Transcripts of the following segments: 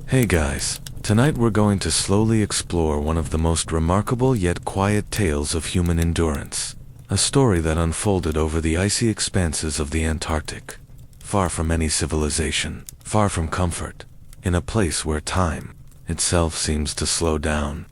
Hey guys, tonight we're going to slowly explore one of the most remarkable yet quiet tales of human endurance. A story that unfolded over the icy expanses of the Antarctic. Far from any civilization, far from comfort, in a place where time itself seems to slow down.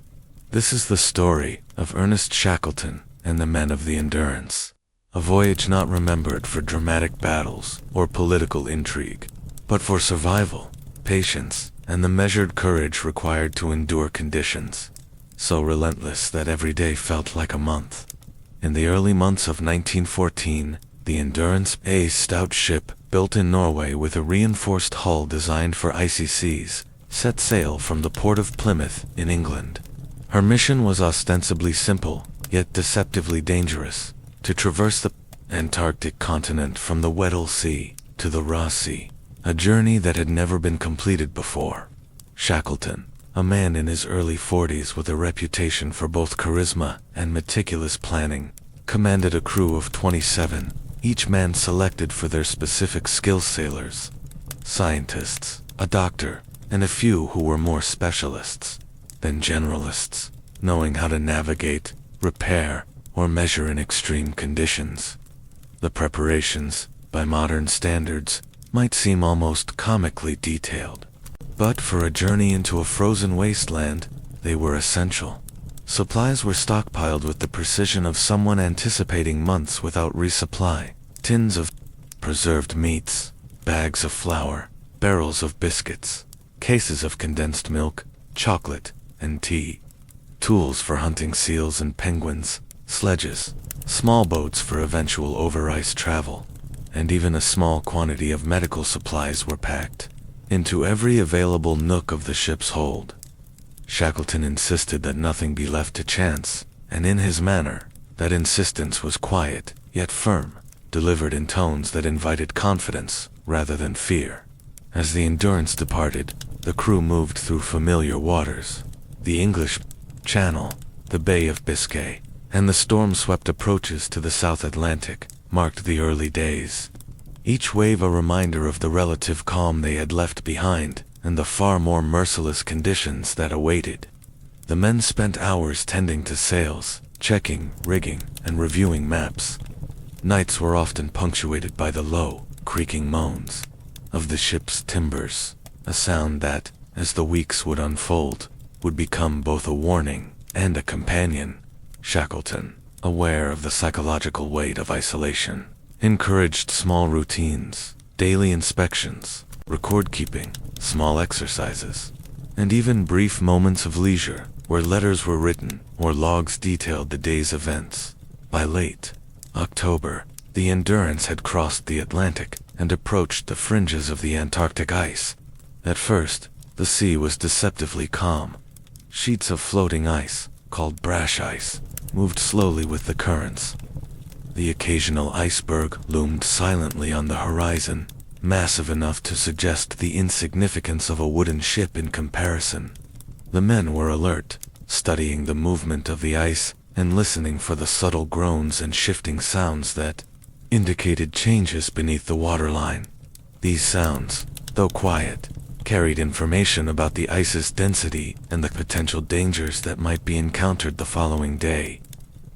This is the story of Ernest Shackleton and the men of the Endurance. A voyage not remembered for dramatic battles or political intrigue, but for survival, patience, and the measured courage required to endure conditions so relentless that every day felt like a month. In the early months of 1914, the Endurance, a stout ship built in Norway with a reinforced hull designed for icy seas, set sail from the port of Plymouth in England. Her mission was ostensibly simple, yet deceptively dangerous: to traverse the Antarctic continent from the Weddell Sea to the Ross Sea, a journey that had never been completed before. Shackleton, a man in his early 40s with a reputation for both charisma and meticulous planning, commanded a crew of 27, each man selected for their specific skill: sailors, scientists, a doctor, and a few who were more specialists than generalists, knowing how to navigate, repair, or measure in extreme conditions. The preparations, by modern standards, might seem almost comically detailed, but for a journey into a frozen wasteland, they were essential. Supplies were stockpiled with the precision of someone anticipating months without resupply. Tins of preserved meats, bags of flour, barrels of biscuits, cases of condensed milk, chocolate, and tea. Tools for hunting seals and penguins, sledges, small boats for eventual over-ice travel, and even a small quantity of medical supplies were packed into every available nook of the ship's hold. Shackleton insisted that nothing be left to chance, and in his manner, that insistence was quiet, yet firm, delivered in tones that invited confidence rather than fear. As the Endurance departed, the crew moved through familiar waters. The English Channel, the Bay of Biscay, and the storm-swept approaches to the South Atlantic marked the early days. Each wave a reminder of the relative calm they had left behind and the far more merciless conditions that awaited. The men spent hours tending to sails, checking, rigging, and reviewing maps. Nights were often punctuated by the low, creaking moans of the ship's timbers, a sound that, as the weeks would unfold, would become both a warning and a companion. Shackleton, aware of the psychological weight of isolation, encouraged small routines, daily inspections, record-keeping, small exercises, and even brief moments of leisure where letters were written or logs detailed the day's events. By late October, the Endurance had crossed the Atlantic and approached the fringes of the Antarctic ice. At first, the sea was deceptively calm. Sheets of floating ice, called brash ice, moved slowly with the currents. The occasional iceberg loomed silently on the horizon, massive enough to suggest the insignificance of a wooden ship in comparison. The men were alert, studying the movement of the ice and listening for the subtle groans and shifting sounds that indicated changes beneath the waterline. These sounds, though quiet, carried information about the ice's density and the potential dangers that might be encountered the following day.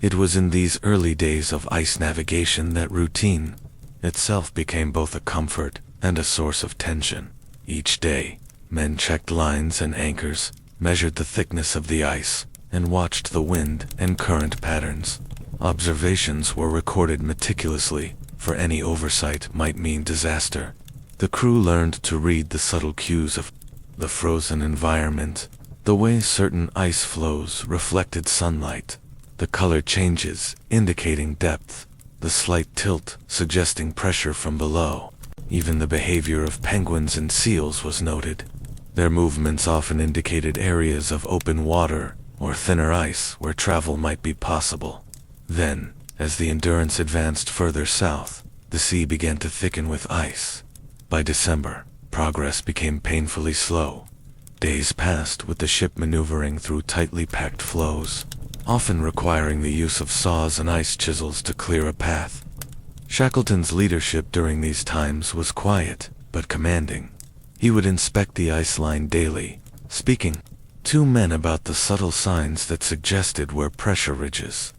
It was in these early days of ice navigation that routine itself became both a comfort and a source of tension. Each day, men checked lines and anchors, measured the thickness of the ice, and watched the wind and current patterns. Observations were recorded meticulously, for any oversight might mean disaster. The crew learned to read the subtle cues of the frozen environment, the way certain ice flows reflected sunlight, the color changes indicating depth, the slight tilt suggesting pressure from below. Even the behavior of penguins and seals was noted. Their movements often indicated areas of open water or thinner ice where travel might be possible. Then, as the Endurance advanced further south, the sea began to thicken with ice. By December, progress became painfully slow. Days passed with the ship maneuvering through tightly packed floes, often requiring the use of saws and ice chisels to clear a path. Shackleton's leadership during these times was quiet, but commanding. He would inspect the ice line daily, speaking to men about the subtle signs that suggested where pressure ridges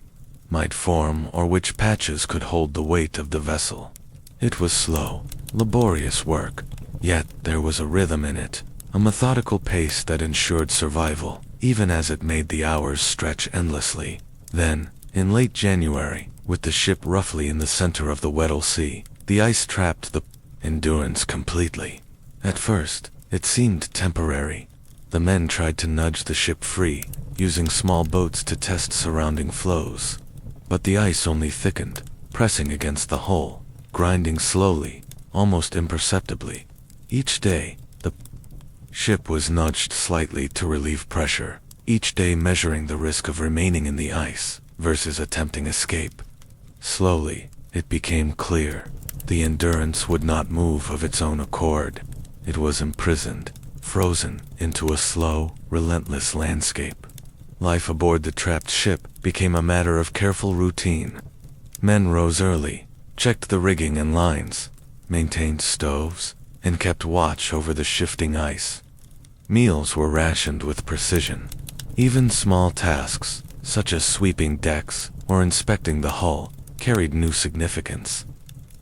might form or which patches could hold the weight of the vessel. It was slow, laborious work, yet there was a rhythm in it, a methodical pace that ensured survival, even as it made the hours stretch endlessly. Then, in late January, with the ship roughly in the center of the Weddell Sea, the ice trapped the Endurance completely. At first, it seemed temporary. The men tried to nudge the ship free, using small boats to test surrounding flows. But the ice only thickened, pressing against the hull, grinding slowly, almost imperceptibly. Each day, the ship was nudged slightly to relieve pressure, each day measuring the risk of remaining in the ice versus attempting escape. Slowly, it became clear. The Endurance would not move of its own accord. It was imprisoned, frozen into a slow, relentless landscape. Life aboard the trapped ship became a matter of careful routine. Men rose early, checked the rigging and lines, maintained stoves, and kept watch over the shifting ice. Meals were rationed with precision. Even small tasks, such as sweeping decks or inspecting the hull, carried new significance.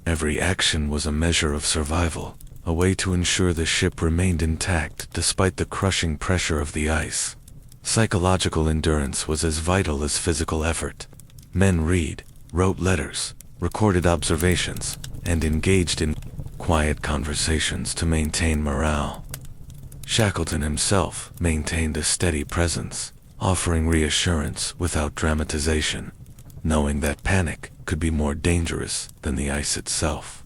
Every action was a measure of survival, a way to ensure the ship remained intact despite the crushing pressure of the ice. Psychological endurance was as vital as physical effort. Men wrote letters, recorded observations, and engaged in quiet conversations to maintain morale. Shackleton himself maintained a steady presence, offering reassurance without dramatization, knowing that panic could be more dangerous than the ice itself.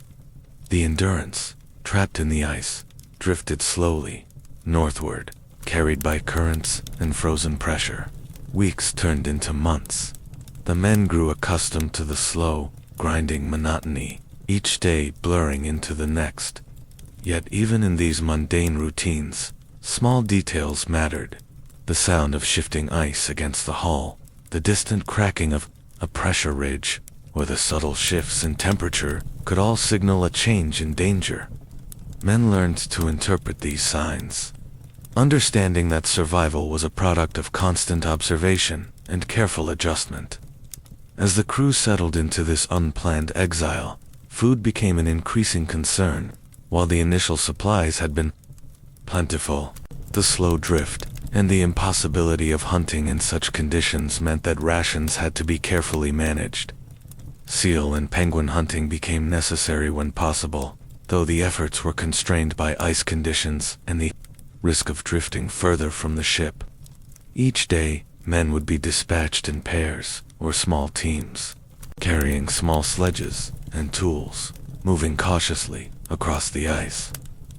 The Endurance, trapped in the ice, drifted slowly northward, carried by currents and frozen pressure. Weeks turned into months. The men grew accustomed to the slow, grinding monotony, each day blurring into the next. Yet even in these mundane routines, small details mattered. The sound of shifting ice against the hull, the distant cracking of a pressure ridge, or the subtle shifts in temperature could all signal a change in danger. Men learned to interpret these signs, understanding that survival was a product of constant observation and careful adjustment. As the crew settled into this unplanned exile, food became an increasing concern. While the initial supplies had been plentiful, the slow drift and the impossibility of hunting in such conditions meant that rations had to be carefully managed. Seal and penguin hunting became necessary when possible, though the efforts were constrained by ice conditions and the risk of drifting further from the ship. Each day, men would be dispatched in pairs or small teams, carrying small sledges and tools, moving cautiously across the ice,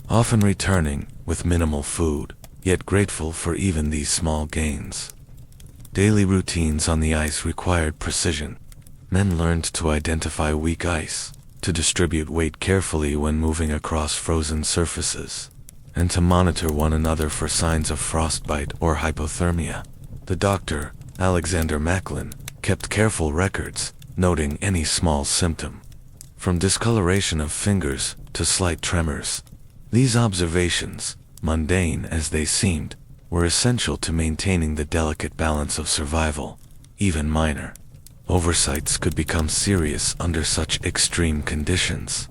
often returning with minimal food, yet grateful for even these small gains. Daily routines on the ice required precision. Men learned to identify weak ice, to distribute weight carefully when moving across frozen surfaces, and to monitor one another for signs of frostbite or hypothermia. The doctor, Alexander Macklin, kept careful records, noting any small symptom, from discoloration of fingers to slight tremors. These observations, mundane as they seemed, were essential to maintaining the delicate balance of survival. Even minor oversights could become serious under such extreme conditions.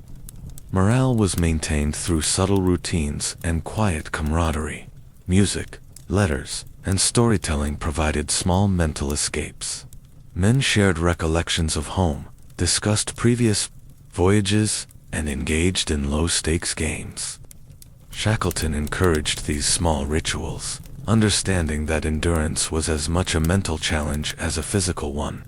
Morale was maintained through subtle routines and quiet camaraderie. Music, letters, and storytelling provided small mental escapes. Men shared recollections of home, discussed previous voyages, and engaged in low-stakes games. Shackleton encouraged these small rituals, understanding that endurance was as much a mental challenge as a physical one.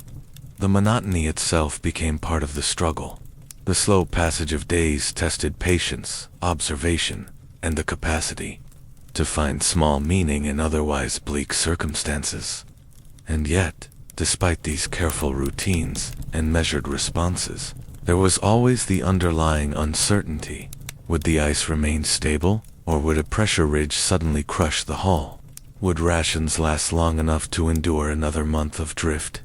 The monotony itself became part of the struggle. The slow passage of days tested patience, observation, and the capacity to find small meaning in otherwise bleak circumstances. And yet, despite these careful routines and measured responses, there was always the underlying uncertainty. Would the ice remain stable, or would a pressure ridge suddenly crush the hull? Would rations last long enough to endure another month of drift?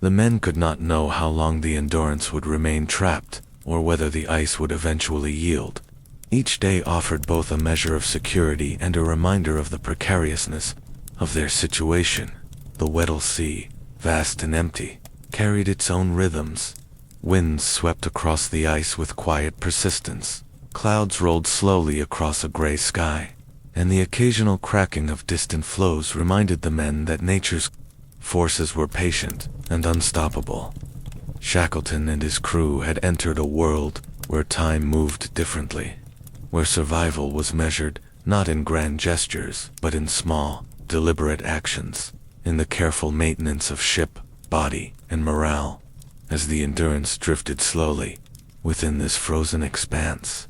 The men could not know how long the Endurance would remain trapped, or whether the ice would eventually yield. Each day offered both a measure of security and a reminder of the precariousness of their situation. The Weddell Sea, vast and empty, carried its own rhythms. Winds swept across the ice with quiet persistence. Clouds rolled slowly across a gray sky, and the occasional cracking of distant floes reminded the men that nature's forces were patient and unstoppable. Shackleton and his crew had entered a world where time moved differently, where survival was measured not in grand gestures but in small, deliberate actions, in the careful maintenance of ship, body, and morale. As the Endurance drifted slowly within this frozen expanse,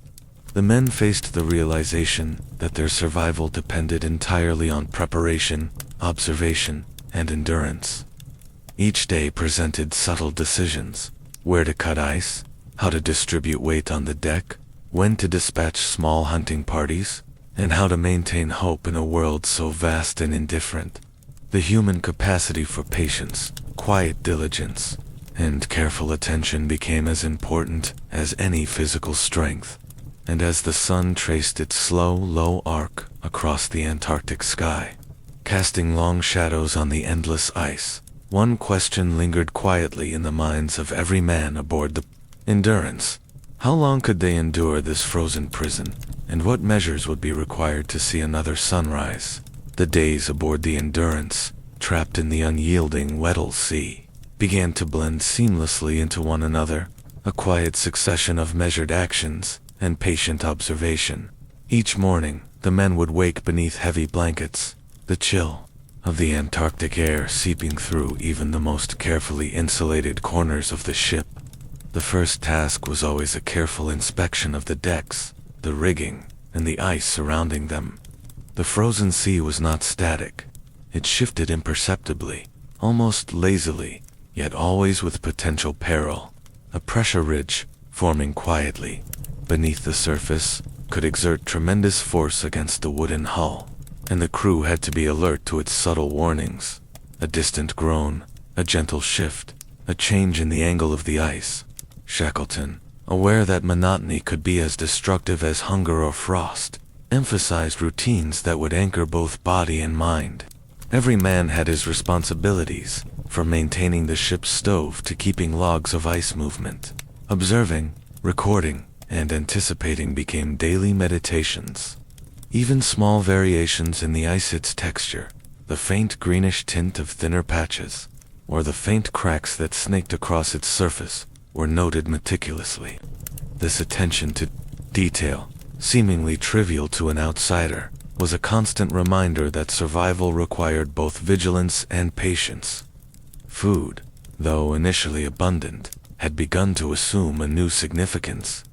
the men faced the realization that their survival depended entirely on preparation, observation, and endurance. Each day presented subtle decisions: where to cut ice, how to distribute weight on the deck, when to dispatch small hunting parties, and how to maintain hope in a world so vast and indifferent. The human capacity for patience, quiet diligence, and careful attention became as important as any physical strength. And as the sun traced its slow, low arc across the Antarctic sky, casting long shadows on the endless ice, one question lingered quietly in the minds of every man aboard the Endurance. How long could they endure this frozen prison, and what measures would be required to see another sunrise? The days aboard the Endurance, trapped in the unyielding Weddell Sea, began to blend seamlessly into one another, a quiet succession of measured actions and patient observation. Each morning, the men would wake beneath heavy blankets, the chill of the Antarctic air seeping through even the most carefully insulated corners of the ship. The first task was always a careful inspection of the decks, the rigging, and the ice surrounding them. The frozen sea was not static. It shifted imperceptibly, almost lazily, yet always with potential peril. A pressure ridge, forming quietly beneath the surface, could exert tremendous force against the wooden hull, and the crew had to be alert to its subtle warnings. A distant groan, a gentle shift, a change in the angle of the ice. Shackleton, aware that monotony could be as destructive as hunger or frost, emphasized routines that would anchor both body and mind. Every man had his responsibilities, from maintaining the ship's stove to keeping logs of ice movement. Observing, recording, and anticipating became daily meditations. Even small variations in the ice's texture, the faint greenish tint of thinner patches, or the faint cracks that snaked across its surface, were noted meticulously. This attention to detail, seemingly trivial to an outsider, was a constant reminder that survival required both vigilance and patience. Food, though initially abundant, had begun to assume a new significance.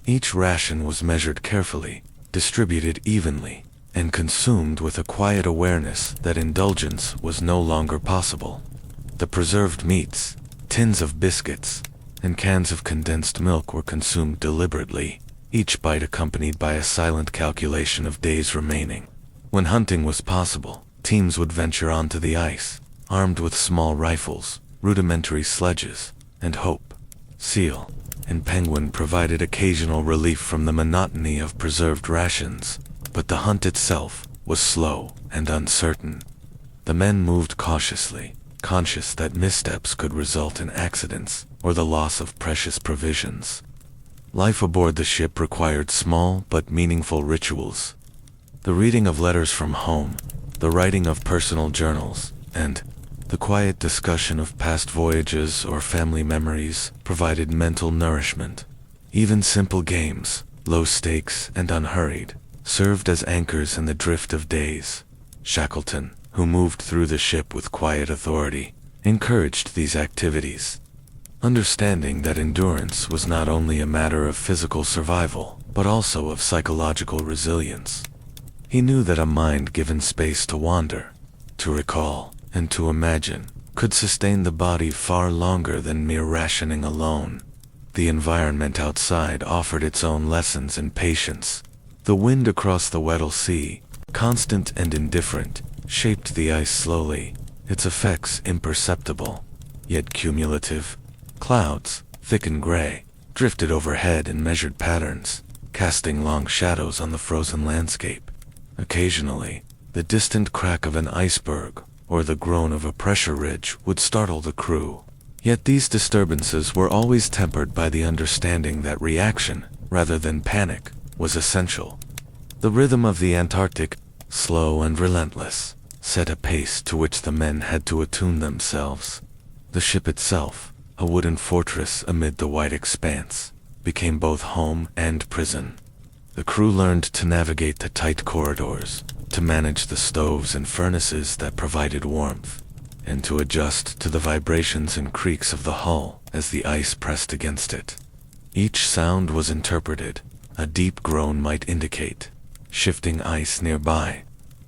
Each ration was measured carefully, distributed evenly, and consumed with a quiet awareness that indulgence was no longer possible. The preserved meats, tins of biscuits, and cans of condensed milk were consumed deliberately, each bite accompanied by a silent calculation of days remaining. When hunting was possible, teams would venture onto the ice, armed with small rifles, rudimentary sledges, and hope. Seal and penguin provided occasional relief from the monotony of preserved rations, but the hunt itself was slow and uncertain. The men moved cautiously, conscious that missteps could result in accidents or the loss of precious provisions. Life aboard the ship required small but meaningful rituals. The reading of letters from home, the writing of personal journals, and the quiet discussion of past voyages or family memories provided mental nourishment. Even simple games, low stakes and unhurried, served as anchors in the drift of days. Shackleton, who moved through the ship with quiet authority, encouraged these activities, understanding that endurance was not only a matter of physical survival, but also of psychological resilience. He knew that a mind given space to wander, to recall, and to imagine, could sustain the body far longer than mere rationing alone. The environment outside offered its own lessons in patience. The wind across the Weddell Sea, constant and indifferent, shaped the ice slowly, its effects imperceptible, yet cumulative. Clouds, thick and gray, drifted overhead in measured patterns, casting long shadows on the frozen landscape. Occasionally, the distant crack of an iceberg or the groan of a pressure ridge would startle the crew. Yet these disturbances were always tempered by the understanding that reaction, rather than panic, was essential. The rhythm of the Antarctic, slow and relentless, set a pace to which the men had to attune themselves. The ship itself, a wooden fortress amid the white expanse, became both home and prison. The crew learned to navigate the tight corridors, to manage the stoves and furnaces that provided warmth, and to adjust to the vibrations and creaks of the hull as the ice pressed against it. Each sound was interpreted. A deep groan might indicate shifting ice nearby.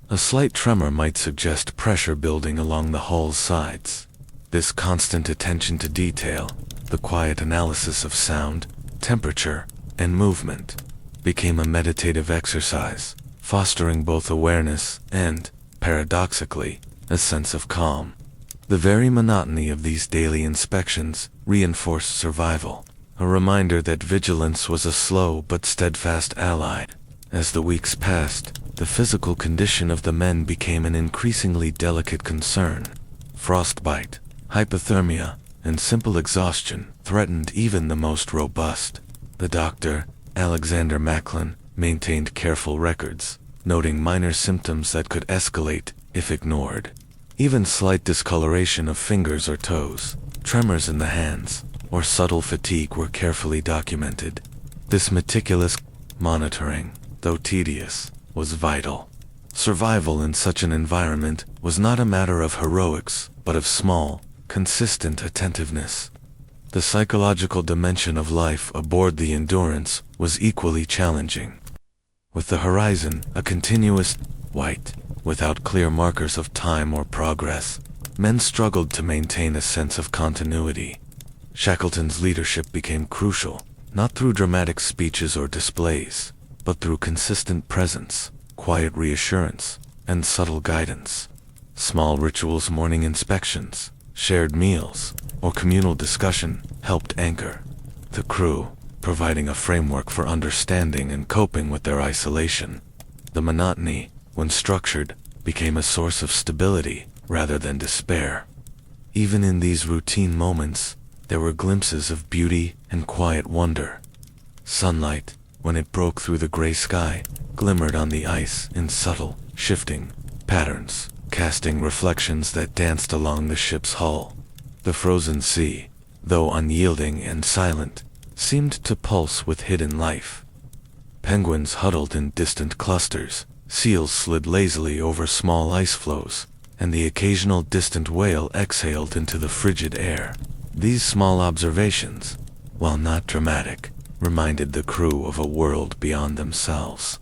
A slight tremor might suggest pressure building along the hull's sides. This constant attention to detail, the quiet analysis of sound, temperature, and movement, became a meditative exercise, fostering both awareness and, paradoxically, a sense of calm. The very monotony of these daily inspections reinforced survival, a reminder that vigilance was a slow but steadfast ally. As the weeks passed, the physical condition of the men became an increasingly delicate concern. Frostbite, hypothermia, and simple exhaustion threatened even the most robust. The doctor, Alexander Macklin, maintained careful records, noting minor symptoms that could escalate if ignored. Even slight discoloration of fingers or toes, tremors in the hands, or subtle fatigue were carefully documented. This meticulous monitoring, though tedious, was vital. Survival in such an environment was not a matter of heroics, but of small, consistent attentiveness. The psychological dimension of life aboard the Endurance was equally challenging. With the horizon a continuous white, without clear markers of time or progress, men struggled to maintain a sense of continuity. Shackleton's leadership became crucial, not through dramatic speeches or displays, but through consistent presence, quiet reassurance, and subtle guidance. Small rituals, morning inspections, shared meals, or communal discussion helped anchor the crew, providing a framework for understanding and coping with their isolation. The monotony, when structured, became a source of stability rather than despair. Even in these routine moments, there were glimpses of beauty and quiet wonder. Sunlight, when it broke through the gray sky, glimmered on the ice in subtle, shifting patterns, casting reflections that danced along the ship's hull. The frozen sea, though unyielding and silent, seemed to pulse with hidden life. Penguins huddled in distant clusters, seals slid lazily over small ice floes, and the occasional distant whale exhaled into the frigid air. These small observations, while not dramatic, reminded the crew of a world beyond themselves.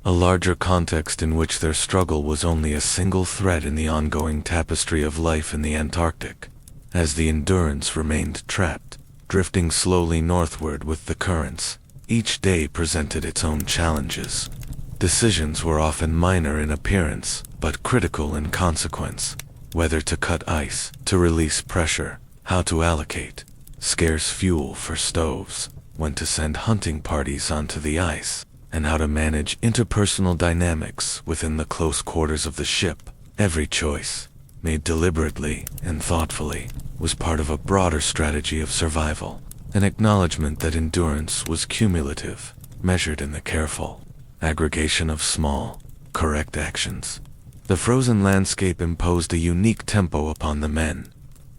A larger context in which their struggle was only a single thread in the ongoing tapestry of life in the Antarctic. As the Endurance remained trapped, drifting slowly northward with the currents, each day presented its own challenges. Decisions were often minor in appearance, but critical in consequence. Whether to cut ice, to release pressure, how to allocate scarce fuel for stoves, when to send hunting parties onto the ice, and how to manage interpersonal dynamics within the close quarters of the ship. Every choice, made deliberately and thoughtfully, was part of a broader strategy of survival, an acknowledgement that endurance was cumulative, measured in the careful aggregation of small, correct actions. The frozen landscape imposed a unique tempo upon the men.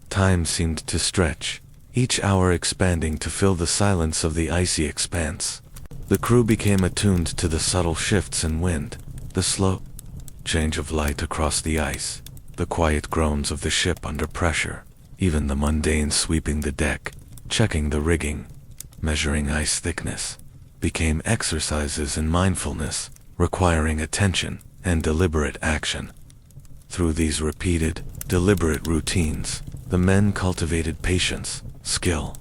Time seemed to stretch, each hour expanding to fill the silence of the icy expanse. The crew became attuned to the subtle shifts in wind, the slow change of light across the ice, the quiet groans of the ship under pressure, even the mundane sweeping the deck, checking the rigging, measuring ice thickness, became exercises in mindfulness, requiring attention and deliberate action. Through these repeated, deliberate routines, the men cultivated patience, skill,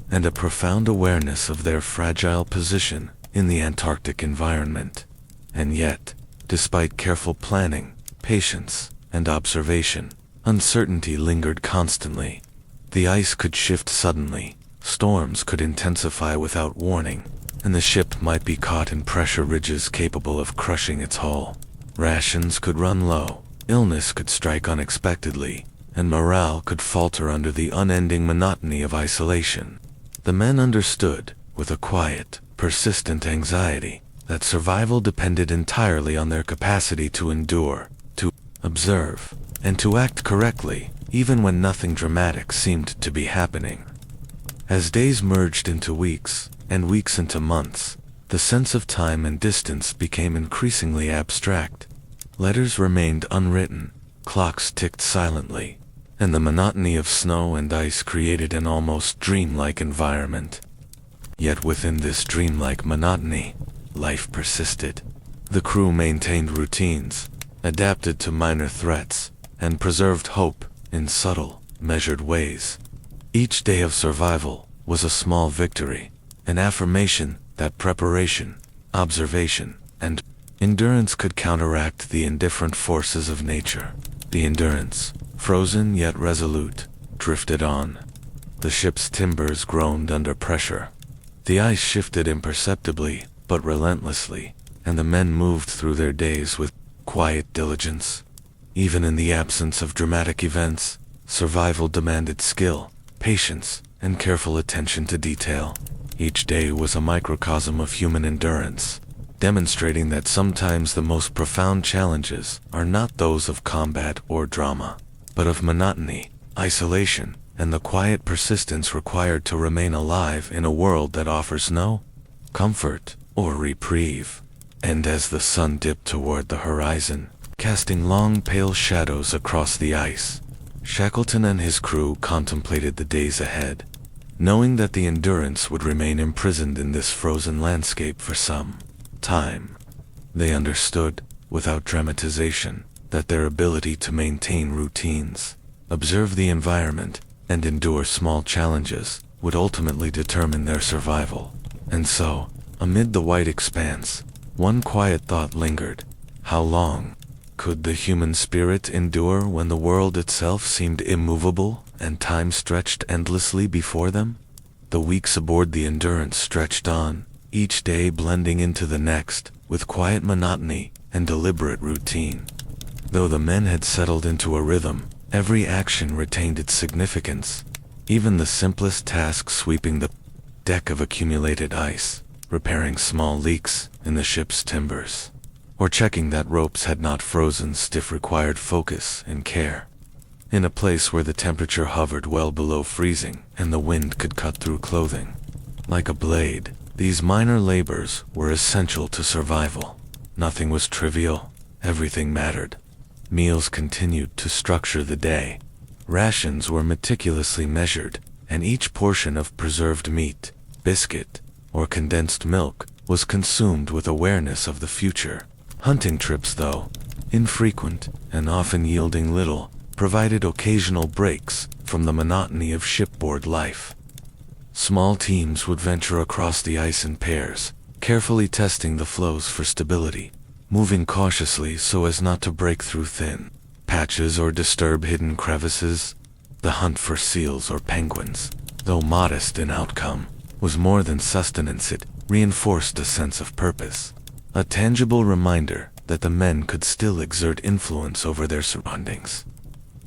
and a profound awareness of their fragile position in the Antarctic environment. And yet, despite careful planning, patience, and observation, uncertainty lingered constantly. The ice could shift suddenly, storms could intensify without warning, and the ship might be caught in pressure ridges capable of crushing its hull. Rations could run low, illness could strike unexpectedly, and morale could falter under the unending monotony of isolation. The men understood, with a quiet, persistent anxiety, that survival depended entirely on their capacity to endure, to observe, and to act correctly, even when nothing dramatic seemed to be happening. As days merged into weeks, and weeks into months, the sense of time and distance became increasingly abstract. Letters remained unwritten, clocks ticked silently, and the monotony of snow and ice created an almost dreamlike environment. Yet within this dreamlike monotony, life persisted. The crew maintained routines, adapted to minor threats, and preserved hope in subtle, measured ways. Each day of survival was a small victory, an affirmation that preparation, observation, and endurance could counteract the indifferent forces of nature. The Endurance, frozen yet resolute, drifted on. The ship's timbers groaned under pressure. The ice shifted imperceptibly, but relentlessly, and the men moved through their days with quiet diligence. Even in the absence of dramatic events, survival demanded skill, patience, and careful attention to detail. Each day was a microcosm of human endurance, demonstrating that sometimes the most profound challenges are not those of combat or drama, but of monotony, isolation, and the quiet persistence required to remain alive in a world that offers no comfort or reprieve. And as the sun dipped toward the horizon, casting long pale shadows across the ice, Shackleton and his crew contemplated the days ahead, knowing that the Endurance would remain imprisoned in this frozen landscape for some time. They understood, without dramatization, that their ability to maintain routines, observe the environment, and endure small challenges would ultimately determine their survival. And so, amid the white expanse, one quiet thought lingered. How long could the human spirit endure when the world itself seemed immovable and time stretched endlessly before them? The weeks aboard the Endurance stretched on, each day blending into the next, with quiet monotony and deliberate routine. Though the men had settled into a rhythm, every action retained its significance. Even the simplest task, sweeping the deck of accumulated ice, repairing small leaks in the ship's timbers, or checking that ropes had not frozen stiff, required focus and care. In a place where the temperature hovered well below freezing and the wind could cut through clothing like a blade, these minor labors were essential to survival. Nothing was trivial, everything mattered. Meals continued to structure the day. Rations were meticulously measured, and each portion of preserved meat, biscuit, or condensed milk was consumed with awareness of the future. Hunting trips, though infrequent and often yielding little, provided occasional breaks from the monotony of shipboard life. Small teams would venture across the ice in pairs, carefully testing the floes for stability, moving cautiously so as not to break through thin patches or disturb hidden crevices. The hunt for seals or penguins, though modest in outcome, was more than sustenance. It reinforced a sense of purpose, a tangible reminder that the men could still exert influence over their surroundings.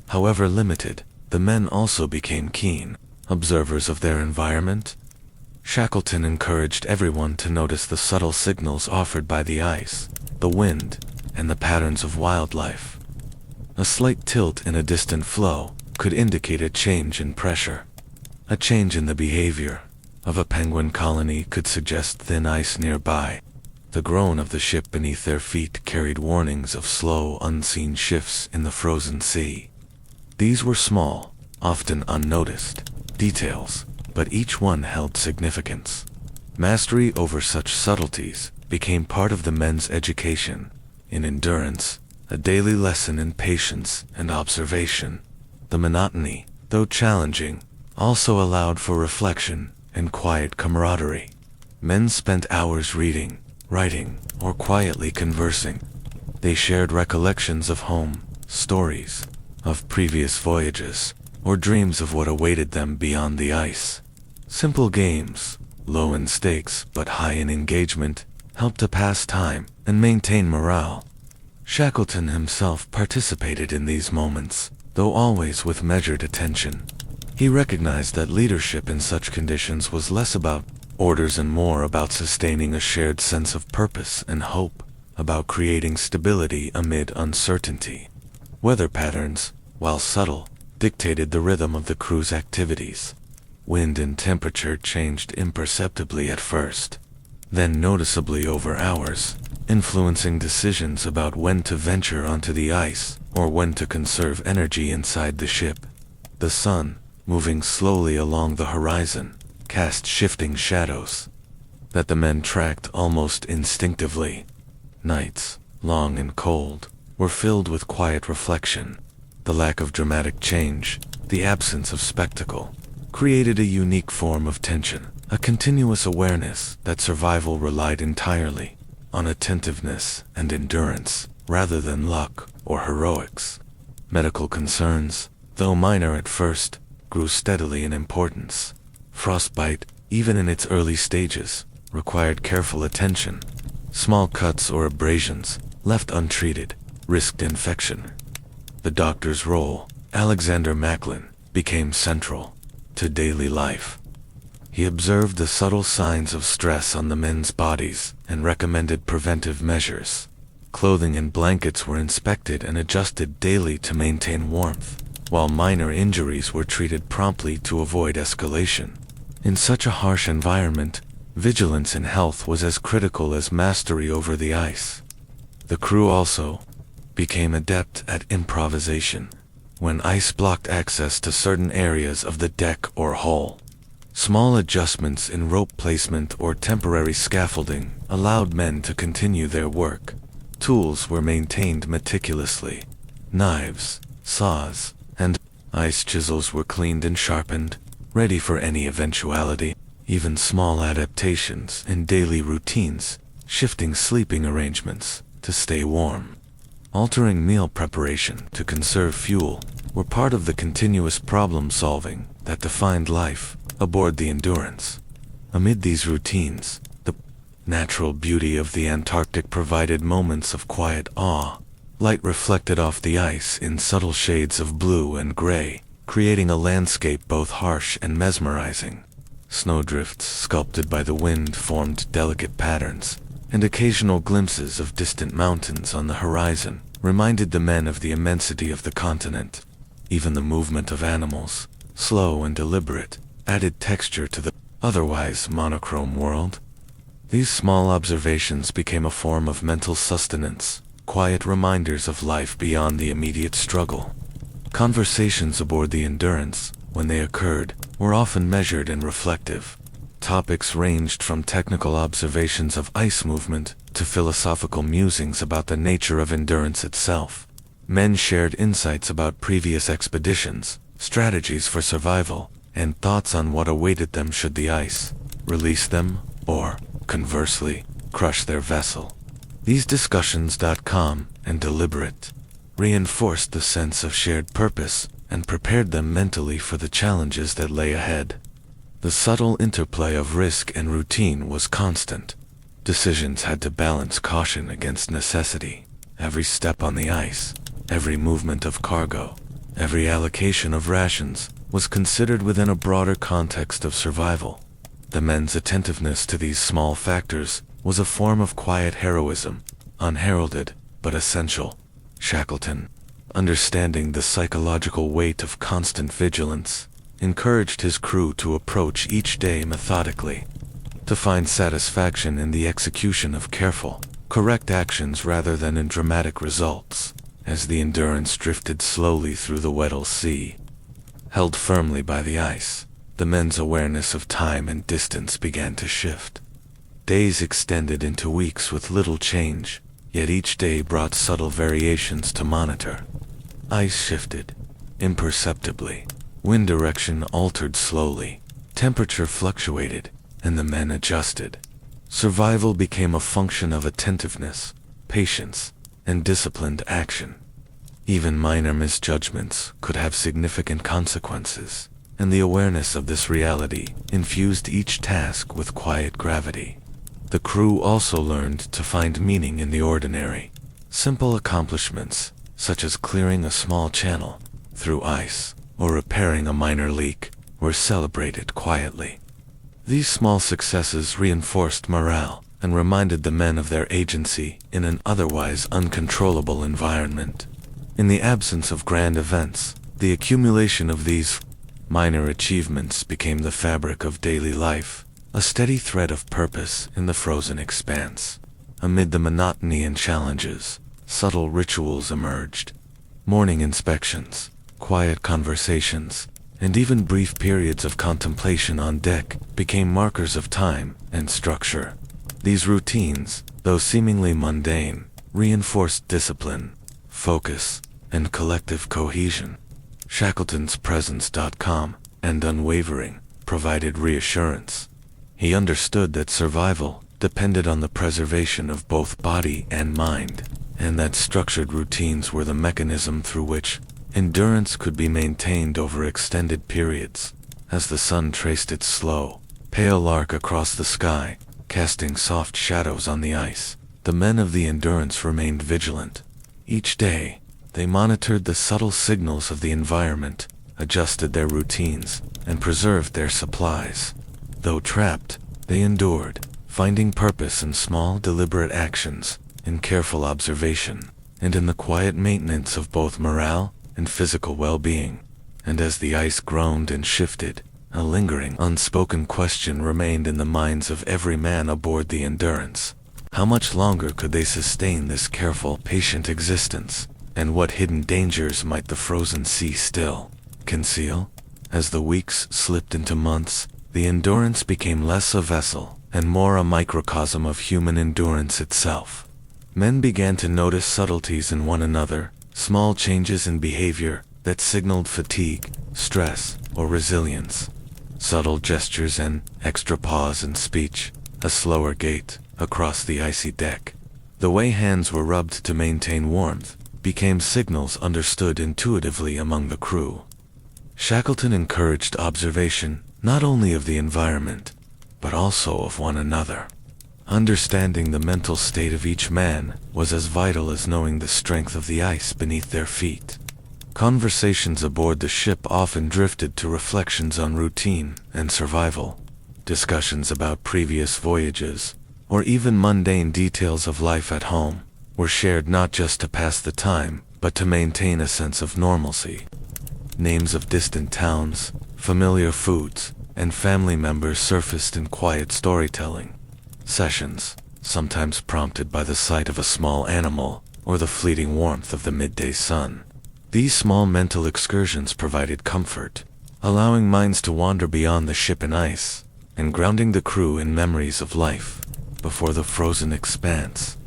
However limited, the men also became keen observers of their environment. Shackleton encouraged everyone to notice the subtle signals offered by the ice, the wind, and the patterns of wildlife. A slight tilt in a distant floe could indicate a change in pressure. A change in the behavior of a penguin colony could suggest thin ice nearby. The groan of the ship beneath their feet carried warnings of slow, unseen shifts in the frozen sea. These were small, often unnoticed details, but each one held significance. Mastery over such subtleties became part of the men's education in endurance, a daily lesson in patience and observation. The monotony, though challenging, also allowed for reflection and quiet camaraderie. Men spent hours reading, writing, or quietly conversing. They shared recollections of home, stories of previous voyages, or dreams of what awaited them beyond the ice. Simple games, low in stakes but high in engagement, helped to pass time and maintain morale. Shackleton himself participated in these moments, though always with measured attention. He recognized that leadership in such conditions was less about orders and more about sustaining a shared sense of purpose and hope, about creating stability amid uncertainty. Weather patterns, while subtle, dictated the rhythm of the crew's activities. Wind and temperature changed imperceptibly at first, then noticeably over hours, influencing decisions about when to venture onto the ice or when to conserve energy inside the ship. The sun, moving slowly along the horizon, cast shifting shadows that the men tracked almost instinctively. Nights, long and cold, were filled with quiet reflection. The lack of dramatic change, the absence of spectacle, created a unique form of tension, a continuous awareness that survival relied entirely on attentiveness and endurance rather than luck or heroics. Medical concerns, though minor at first, grew steadily in importance. Frostbite, even in its early stages, required careful attention. Small cuts or abrasions, left untreated, risked infection. The doctor's role, Alexander Macklin, became central to daily life. He observed the subtle signs of stress on the men's bodies and recommended preventive measures. Clothing and blankets were inspected and adjusted daily to maintain warmth, while minor injuries were treated promptly to avoid escalation. In such a harsh environment, vigilance in health was as critical as mastery over the ice. The crew also became adept at improvisation. When ice blocked access to certain areas of the deck or hull, small adjustments in rope placement or temporary scaffolding allowed men to continue their work. Tools were maintained meticulously. Knives, saws, and ice chisels were cleaned and sharpened, ready for any eventuality. Even small adaptations in daily routines, shifting sleeping arrangements to stay warm, altering meal preparation to conserve fuel, were part of the continuous problem-solving that defined life aboard the Endurance. Amid these routines, the natural beauty of the Antarctic provided moments of quiet awe. Light reflected off the ice in subtle shades of blue and gray, creating a landscape both harsh and mesmerizing. Snowdrifts sculpted by the wind formed delicate patterns, and occasional glimpses of distant mountains on the horizon reminded the men of the immensity of the continent. Even the movement of animals, slow and deliberate, added texture to the otherwise monochrome world. These small observations became a form of mental sustenance, quiet reminders of life beyond the immediate struggle. Conversations aboard the Endurance, when they occurred, were often measured and reflective. Topics ranged from technical observations of ice movement to philosophical musings about the nature of endurance itself. Men shared insights about previous expeditions, strategies for survival, and thoughts on what awaited them should the ice release them, or, conversely, crush their vessel. These discussions, calm and deliberate, reinforced the sense of shared purpose and prepared them mentally for the challenges that lay ahead. The subtle interplay of risk and routine was constant. Decisions had to balance caution against necessity. Every step on the ice, every movement of cargo, every allocation of rations was considered within a broader context of survival. The men's attentiveness to these small factors was a form of quiet heroism, unheralded but essential. Shackleton, understanding the psychological weight of constant vigilance, encouraged his crew to approach each day methodically, to find satisfaction in the execution of careful, correct actions rather than in dramatic results. As the Endurance drifted slowly through the Weddell Sea, held firmly by the ice, the men's awareness of time and distance began to shift. Days extended into weeks with little change, yet each day brought subtle variations to monitor. Ice shifted, imperceptibly. Wind direction altered slowly. Temperature fluctuated, and the men adjusted. Survival became a function of attentiveness, patience, and disciplined action. Even minor misjudgments could have significant consequences. and the awareness of this reality infused each task with quiet gravity. The crew also learned to find meaning in the ordinary. Simple accomplishments, such as clearing a small channel through ice or repairing a minor leak, were celebrated quietly. These small successes reinforced morale and reminded the men of their agency in an otherwise uncontrollable environment. In the absence of grand events, the accumulation of these minor achievements became the fabric of daily life, a steady thread of purpose in the frozen expanse. Amid the monotony and challenges, subtle rituals emerged. Morning inspections, quiet conversations, and even brief periods of contemplation on deck became markers of time and structure. These routines, though seemingly mundane, reinforced discipline, focus, and collective cohesion. Shackleton's presence.com and unwavering provided reassurance. He understood that survival depended on the preservation of both body and mind, and that structured routines were the mechanism through which endurance could be maintained over extended periods. As the sun traced its slow, pale arc across the sky, casting soft shadows on the ice, the men of the Endurance remained vigilant. Each day, they monitored the subtle signals of the environment, adjusted their routines, and preserved their supplies. Though trapped, they endured, finding purpose in small, deliberate actions, in careful observation, and in the quiet maintenance of both morale and physical well-being. And as the ice groaned and shifted, a lingering, unspoken question remained in the minds of every man aboard the Endurance. How much longer could they sustain this careful, patient existence? And what hidden dangers might the frozen sea still conceal? As the weeks slipped into months, the Endurance became less a vessel and more a microcosm of human endurance itself. Men began to notice subtleties in one another, small changes in behavior that signaled fatigue, stress, or resilience. Subtle gestures, an extra pause in speech, a slower gait across the icy deck. The way hands were rubbed to maintain warmth became signals understood intuitively among the crew. Shackleton encouraged observation not only of the environment, but also of one another. Understanding the mental state of each man was as vital as knowing the strength of the ice beneath their feet. Conversations aboard the ship often drifted to reflections on routine and survival. Discussions about previous voyages, or even mundane details of life at home, were shared not just to pass the time, but to maintain a sense of normalcy. Names of distant towns, familiar foods, and family members surfaced in quiet storytelling sessions, sometimes prompted by the sight of a small animal or the fleeting warmth of the midday sun. These small mental excursions provided comfort, allowing minds to wander beyond the ship and ice, and grounding the crew in memories of life before the frozen expanse.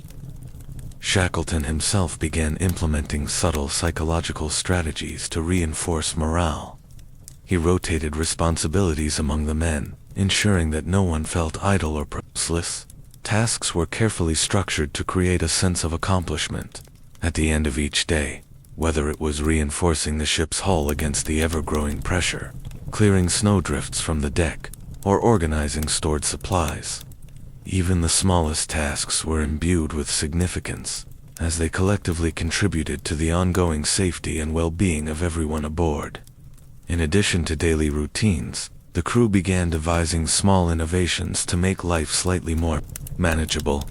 Shackleton himself began implementing subtle psychological strategies to reinforce morale. He rotated responsibilities among the men, ensuring that no one felt idle or purposeless. Tasks were carefully structured to create a sense of accomplishment. At the end of each day, whether it was reinforcing the ship's hull against the ever-growing pressure, clearing snowdrifts from the deck, or organizing stored supplies, even the smallest tasks were imbued with significance, as they collectively contributed to the ongoing safety and well-being of everyone aboard. In addition to daily routines, the crew began devising small innovations to make life slightly more manageable.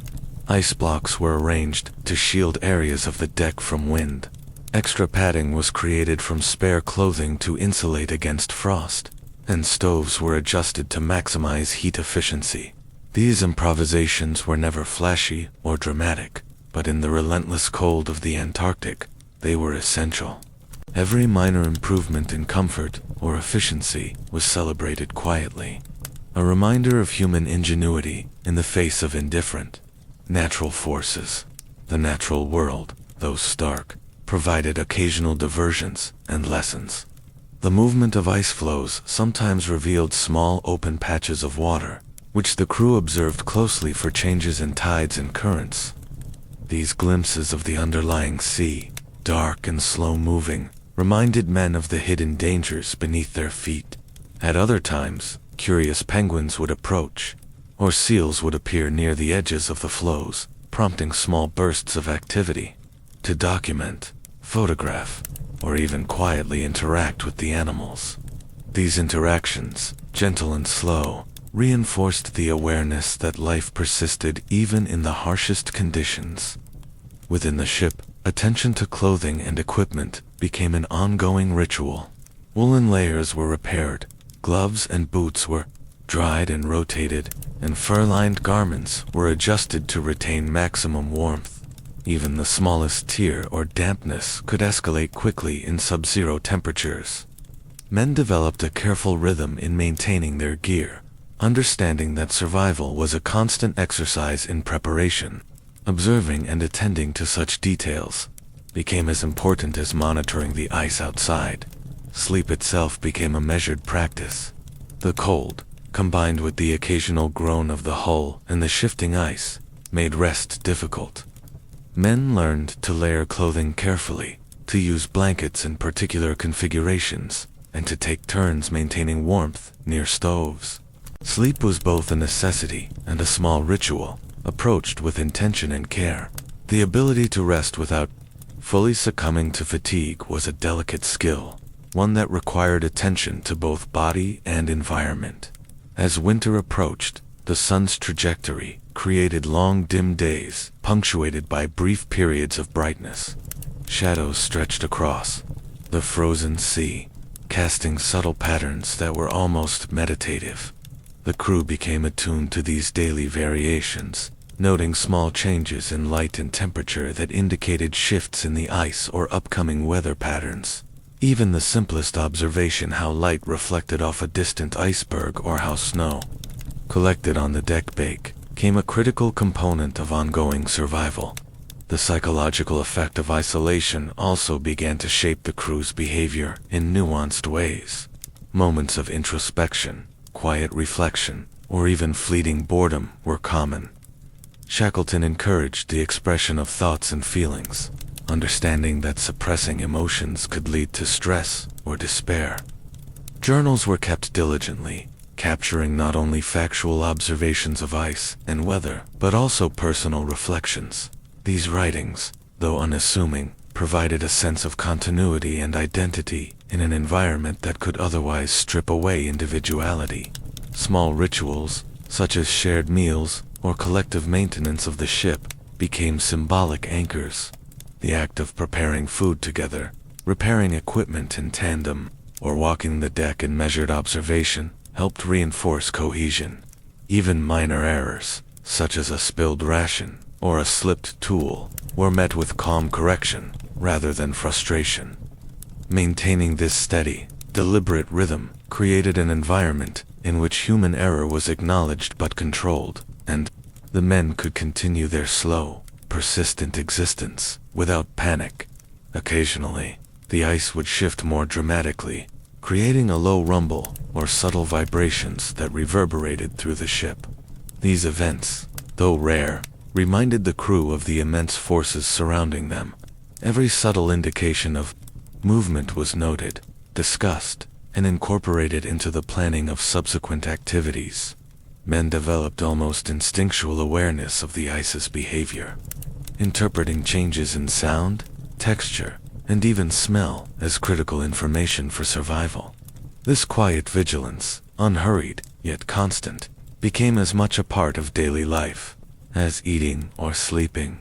Ice blocks were arranged to shield areas of the deck from wind. Extra padding was created from spare clothing to insulate against frost, and stoves were adjusted to maximize heat efficiency. These improvisations were never flashy or dramatic, but in the relentless cold of the Antarctic, they were essential. Every minor improvement in comfort or efficiency was celebrated quietly, a reminder of human ingenuity in the face of indifferent natural forces. The natural world, though stark, provided occasional diversions and lessons. The movement of ice floes sometimes revealed small open patches of water, which the crew observed closely for changes in tides and currents. These glimpses of the underlying sea, dark and slow-moving, reminded men of the hidden dangers beneath their feet. At other times, curious penguins would approach, or seals would appear near the edges of the floes, prompting small bursts of activity to document, photograph, or even quietly interact with the animals. These interactions, gentle and slow, reinforced the awareness that life persisted even in the harshest conditions. Within the ship, attention to clothing and equipment became an ongoing ritual. Woolen layers were repaired, gloves and boots were dried and rotated, and fur-lined garments were adjusted to retain maximum warmth. Even the smallest tear or dampness could escalate quickly in sub-zero temperatures. Men developed a careful rhythm in maintaining their gear, understanding that survival was a constant exercise in preparation. Observing and attending to such details became as important as monitoring the ice outside. Sleep itself became a measured practice. The cold, combined with the occasional groan of the hull and the shifting ice, made rest difficult. Men learned to layer clothing carefully, to use blankets in particular configurations, and to take turns maintaining warmth near stoves. Sleep was both a necessity and a small ritual, approached with intention and care. The ability to rest without fully succumbing to fatigue was a delicate skill, one that required attention to both body and environment. As winter approached, the sun's trajectory created long, dim days, punctuated by brief periods of brightness. Shadows stretched across the frozen sea, casting subtle patterns that were almost meditative. The crew became attuned to these daily variations, noting small changes in light and temperature that indicated shifts in the ice or upcoming weather patterns. Even the simplest observation, how light reflected off a distant iceberg or how snow collected on the deck became a critical component of ongoing survival. The psychological effect of isolation also began to shape the crew's behavior in nuanced ways. Moments of introspection, quiet reflection, or even fleeting boredom were common. Shackleton encouraged the expression of thoughts and feelings, understanding that suppressing emotions could lead to stress or despair. Journals were kept diligently, capturing not only factual observations of ice and weather, but also personal reflections. These writings, though unassuming, provided a sense of continuity and identity in an environment that could otherwise strip away individuality. Small rituals, such as shared meals or collective maintenance of the ship, became symbolic anchors. The act of preparing food together, repairing equipment in tandem, or walking the deck in measured observation, helped reinforce cohesion. Even minor errors, such as a spilled ration or a slipped tool, were met with calm correction rather than frustration. Maintaining this steady, deliberate rhythm created an environment in which human error was acknowledged but controlled, and the men could continue their slow, persistent existence without panic. Occasionally, the ice would shift more dramatically, creating a low rumble or subtle vibrations that reverberated through the ship. These events, though rare, reminded the crew of the immense forces surrounding them. Every subtle indication of movement was noted, discussed, and incorporated into the planning of subsequent activities. Men developed almost instinctual awareness of the ice's behavior, interpreting changes in sound, texture, and even smell as critical information for survival. This quiet vigilance, unhurried yet constant, became as much a part of daily life as eating or sleeping.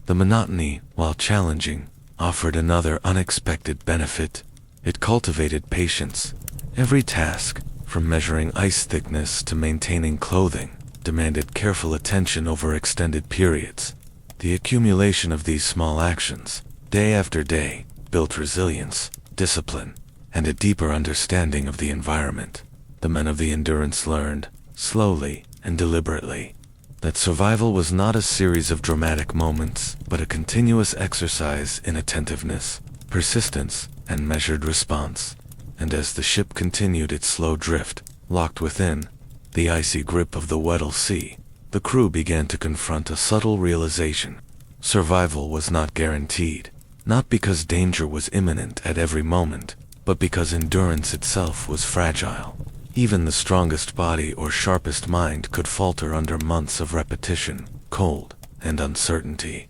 The monotony, while challenging, offered another unexpected benefit. It cultivated patience. Every task, from measuring ice thickness to maintaining clothing, demanded careful attention over extended periods. The accumulation of these small actions, day after day, built resilience, discipline, and a deeper understanding of the environment. The men of the Endurance learned, slowly and deliberately, that survival was not a series of dramatic moments, but a continuous exercise in attentiveness, persistence, and measured response. And as the ship continued its slow drift, locked within the icy grip of the Weddell Sea, the crew began to confront a subtle realization. Survival was not guaranteed, not because danger was imminent at every moment, but because endurance itself was fragile. Even the strongest body or sharpest mind could falter under months of repetition, cold, and uncertainty.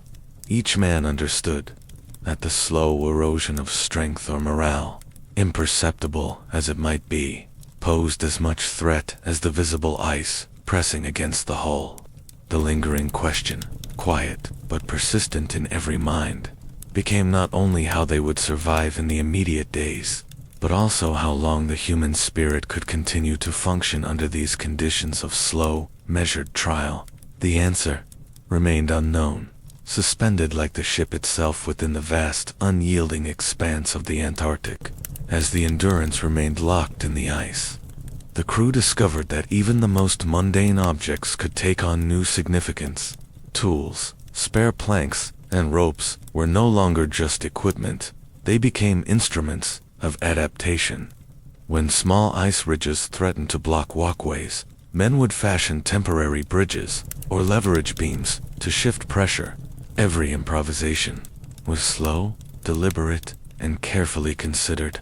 Each man understood that the slow erosion of strength or morale, imperceptible as it might be, posed as much threat as the visible ice pressing against the hull. The lingering question, quiet but persistent in every mind, became not only how they would survive in the immediate days, but also how long the human spirit could continue to function under these conditions of slow, measured trial. The answer remained unknown, suspended like the ship itself within the vast, unyielding expanse of the Antarctic. As the Endurance remained locked in the ice, the crew discovered that even the most mundane objects could take on new significance. Tools, spare planks, and ropes were no longer just equipment. They became instruments of adaptation. When small ice ridges threatened to block walkways, men would fashion temporary bridges or leverage beams to shift pressure. Every improvisation was slow, deliberate, and carefully considered.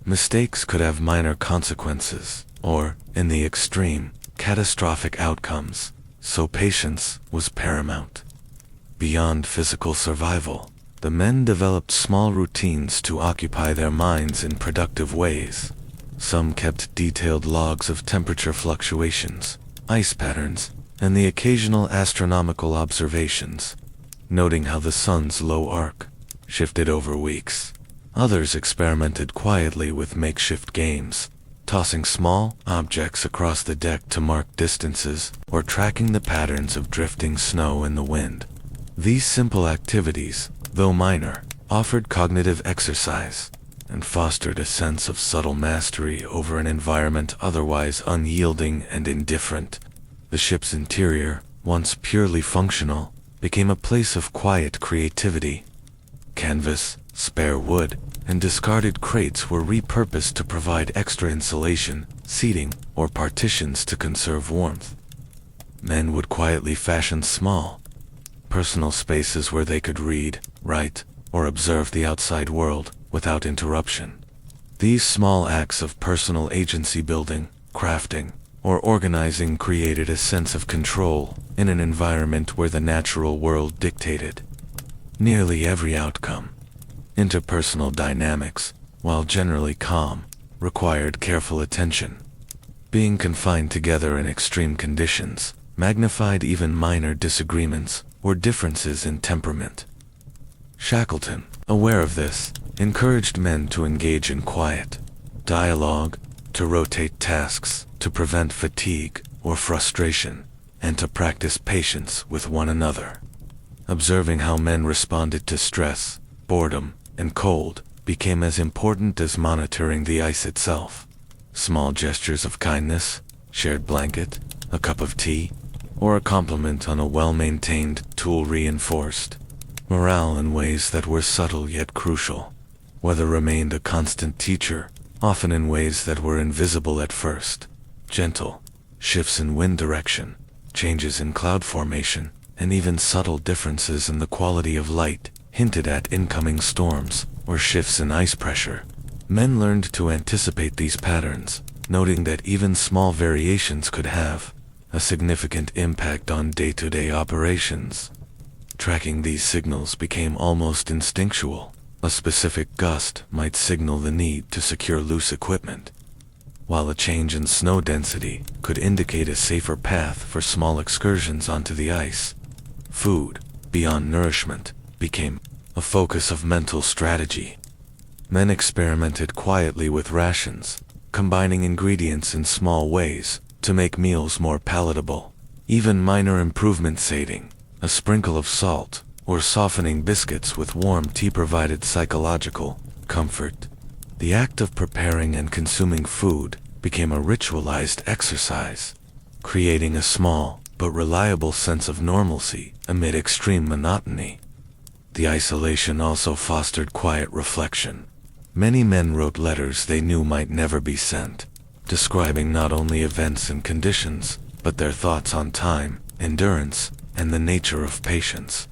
Mistakes could have minor consequences, or, in the extreme, catastrophic outcomes, so patience was paramount. Beyond physical survival, the men developed small routines to occupy their minds in productive ways. Some kept detailed logs of temperature fluctuations, ice patterns, and the occasional astronomical observations, noting how the sun's low arc shifted over weeks. Others experimented quietly with makeshift games, tossing small objects across the deck to mark distances or tracking the patterns of drifting snow in the wind. These simple activities, though minor, offered cognitive exercise and fostered a sense of subtle mastery over an environment otherwise unyielding and indifferent. The ship's interior, once purely functional, became a place of quiet creativity. Canvas, spare wood, and discarded crates were repurposed to provide extra insulation, seating, or partitions to conserve warmth. Men would quietly fashion small, personal spaces where they could read, write, or observe the outside world without interruption. These small acts of personal agency building, crafting, or organizing created a sense of control in an environment where the natural world dictated nearly every outcome. Interpersonal dynamics, while generally calm, required careful attention. Being confined together in extreme conditions magnified even minor disagreements or differences in temperament. Shackleton, aware of this, encouraged men to engage in quiet dialogue, to rotate tasks to prevent fatigue or frustration, and to practice patience with one another. Observing how men responded to stress, boredom, and cold became as important as monitoring the ice itself. Small gestures of kindness, shared blanket, a cup of tea, or a compliment on a well-maintained tool reinforced morale in ways that were subtle yet crucial. Weather remained a constant teacher, often in ways that were invisible at first. Gentle shifts in wind direction, changes in cloud formation, and even subtle differences in the quality of light hinted at incoming storms or shifts in ice pressure. Men learned to anticipate these patterns, noting that even small variations could have a significant impact on day-to-day operations. Tracking these signals became almost instinctual. A specific gust might signal the need to secure loose equipment, while a change in snow density could indicate a safer path for small excursions onto the ice. Food, beyond nourishment, became a focus of mental strategy. Men experimented quietly with rations, combining ingredients in small ways to make meals more palatable. Even minor improvements aiding, a sprinkle of salt, or softening biscuits with warm tea provided psychological comfort. The act of preparing and consuming food became a ritualized exercise, creating a small but reliable sense of normalcy amid extreme monotony. The isolation also fostered quiet reflection. Many men wrote letters they knew might never be sent, describing not only events and conditions, but their thoughts on time, endurance, and the nature of patience.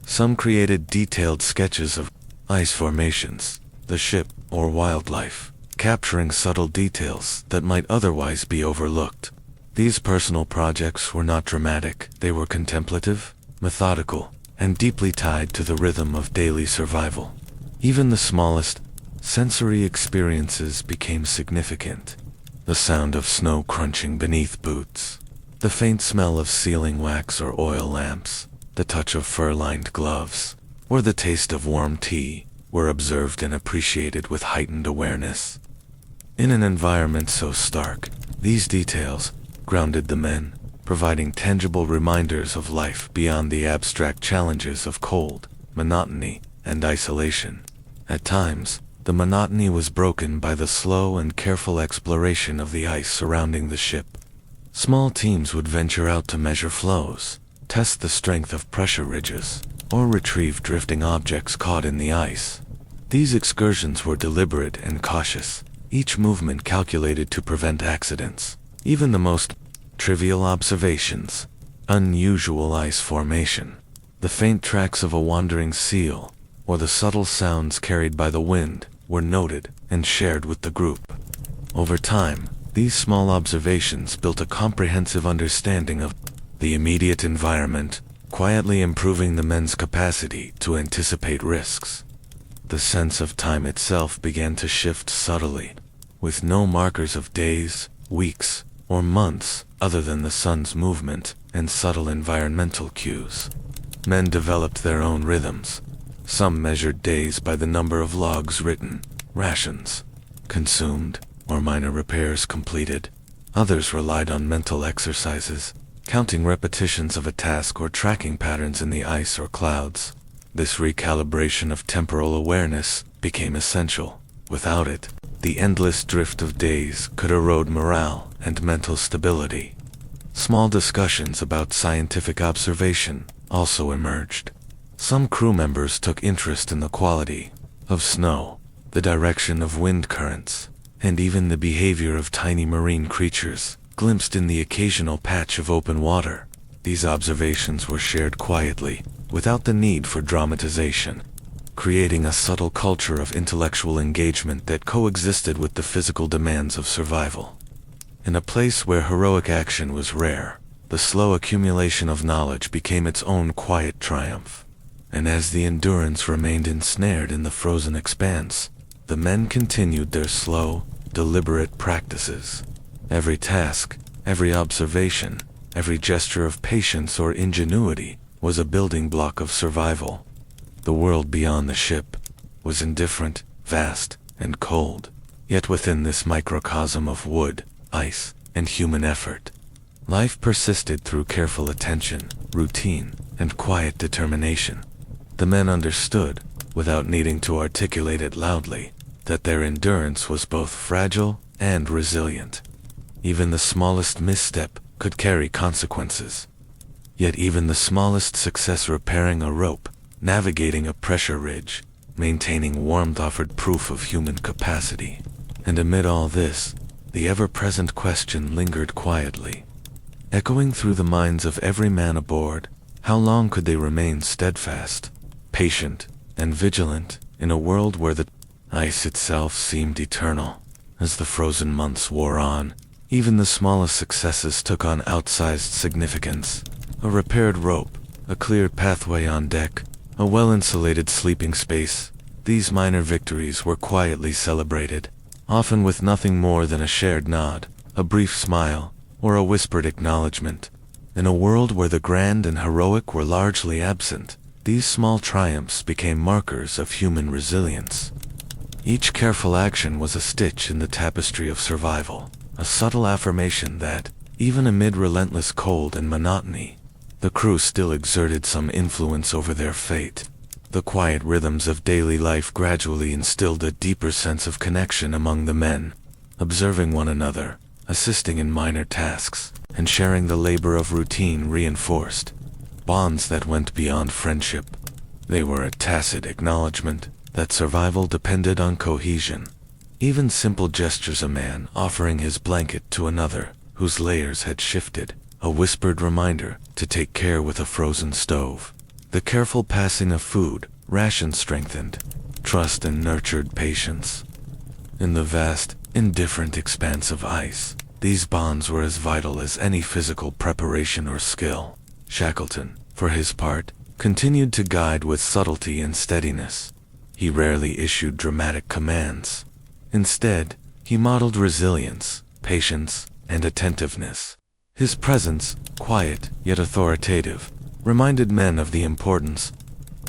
Some created detailed sketches of ice formations, the ship, or wildlife, capturing subtle details that might otherwise be overlooked. These personal projects were not dramatic, they were contemplative, methodical, and deeply tied to the rhythm of daily survival. Even the smallest sensory experiences became significant. The sound of snow crunching beneath boots, the faint smell of sealing wax or oil lamps, the touch of fur-lined gloves, or the taste of warm tea were observed and appreciated with heightened awareness. In an environment so stark, these details grounded the men, providing tangible reminders of life beyond the abstract challenges of cold, monotony, and isolation. At times, the monotony was broken by the slow and careful exploration of the ice surrounding the ship. Small teams would venture out to measure flows, test the strength of pressure ridges, or retrieve drifting objects caught in the ice. These excursions were deliberate and cautious, each movement calculated to prevent accidents. Even the most trivial observations, unusual ice formation, the faint tracks of a wandering seal, or the subtle sounds carried by the wind, were noted and shared with the group. Over time, these small observations built a comprehensive understanding of the immediate environment, quietly improving the men's capacity to anticipate risks. The sense of time itself began to shift subtly, with no markers of days, weeks, or months other than the sun's movement and subtle environmental cues. Men developed their own rhythms. Some measured days by the number of logs written, rations consumed, or minor repairs completed. Others relied on mental exercises, counting repetitions of a task or tracking patterns in the ice or clouds. This recalibration of temporal awareness became essential. Without it, the endless drift of days could erode morale and mental stability. Small discussions about scientific observation also emerged. Some crew members took interest in the quality of snow, the direction of wind currents, and even the behavior of tiny marine creatures, glimpsed in the occasional patch of open water. These observations were shared quietly, without the need for dramatization, creating a subtle culture of intellectual engagement that coexisted with the physical demands of survival. In a place where heroic action was rare, the slow accumulation of knowledge became its own quiet triumph. And as the endurance remained ensnared in the frozen expanse, the men continued their slow, deliberate practices. Every task, every observation, every gesture of patience or ingenuity was a building block of survival. The world beyond the ship was indifferent, vast, and cold, yet within this microcosm of wood, ice, and human effort, life persisted through careful attention, routine, and quiet determination. The men understood, without needing to articulate it loudly, that their endurance was both fragile and resilient. Even the smallest misstep could carry consequences. Yet even the smallest success repairing a rope, navigating a pressure ridge, maintaining warmth offered proof of human capacity. And amid all this, the ever-present question lingered quietly, echoing through the minds of every man aboard. How long could they remain steadfast, patient, and vigilant in a world where the ice itself seemed eternal? As the frozen months wore on, even the smallest successes took on outsized significance. A repaired rope, a cleared pathway on deck, a well-insulated sleeping space. These minor victories were quietly celebrated, often with nothing more than a shared nod, a brief smile, or a whispered acknowledgement. In a world where the grand and heroic were largely absent, these small triumphs became markers of human resilience. Each careful action was a stitch in the tapestry of survival, a subtle affirmation that, even amid relentless cold and monotony, the crew still exerted some influence over their fate. The quiet rhythms of daily life gradually instilled a deeper sense of connection among the men, observing one another, assisting in minor tasks, and sharing the labor of routine reinforced bonds that went beyond friendship. They were a tacit acknowledgement that survival depended on cohesion. Even simple gestures, a man offering his blanket to another whose layers had shifted, a whispered reminder to take care with a frozen stove, the careful passing of food, rations strengthened trust and nurtured patience. In the vast, indifferent expanse of ice, these bonds were as vital as any physical preparation or skill. Shackleton, for his part, continued to guide with subtlety and steadiness. He rarely issued dramatic commands. Instead, he modeled resilience, patience, and attentiveness. His presence, quiet yet authoritative, reminded men of the importance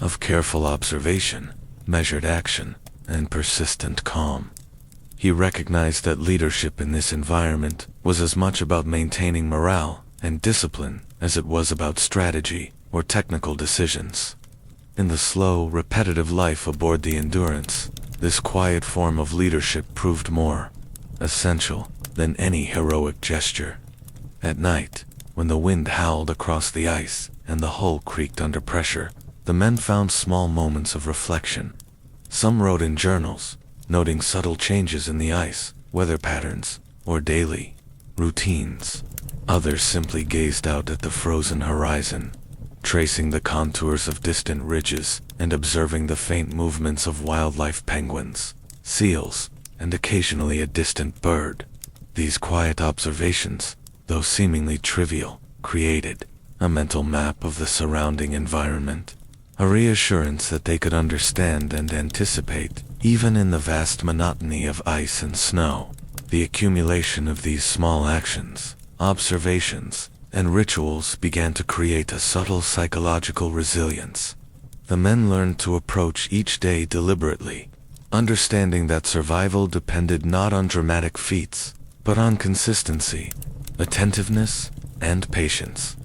of careful observation, measured action, and persistent calm. He recognized that leadership in this environment was as much about maintaining morale and discipline as it was about strategy or technical decisions. In the slow, repetitive life aboard the Endurance, this quiet form of leadership proved more essential than any heroic gesture. At night, when the wind howled across the ice and the hull creaked under pressure, the men found small moments of reflection. Some wrote in journals, noting subtle changes in the ice, weather patterns, or daily routines. Others simply gazed out at the frozen horizon, tracing the contours of distant ridges and observing the faint movements of wildlife, penguins, seals, and occasionally a distant bird. These quiet observations, though seemingly trivial, created a mental map of the surrounding environment, a reassurance that they could understand and anticipate, even in the vast monotony of ice and snow. The accumulation of these small actions, observations, and rituals began to create a subtle psychological resilience. The men learned to approach each day deliberately, understanding that survival depended not on dramatic feats, but on consistency, attentiveness, and patience.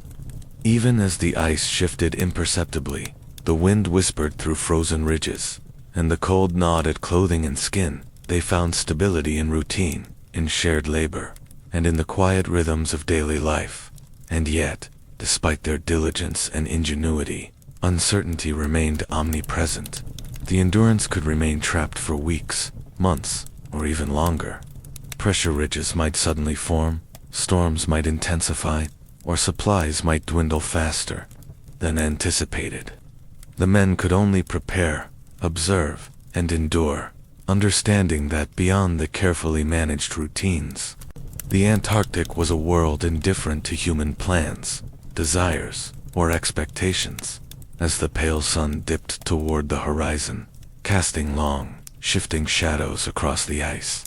Even as the ice shifted imperceptibly, the wind whispered through frozen ridges, and the cold gnawed at clothing and skin, they found stability in routine, in shared labor, and in the quiet rhythms of daily life. And yet, despite their diligence and ingenuity, uncertainty remained omnipresent. The Endurance could remain trapped for weeks, months, or even longer. Pressure ridges might suddenly form, storms might intensify, or supplies might dwindle faster than anticipated. The men could only prepare, observe, and endure, understanding that beyond the carefully managed routines, the Antarctic was a world indifferent to human plans, desires, or expectations. As the pale sun dipped toward the horizon, casting long, shifting shadows across the ice,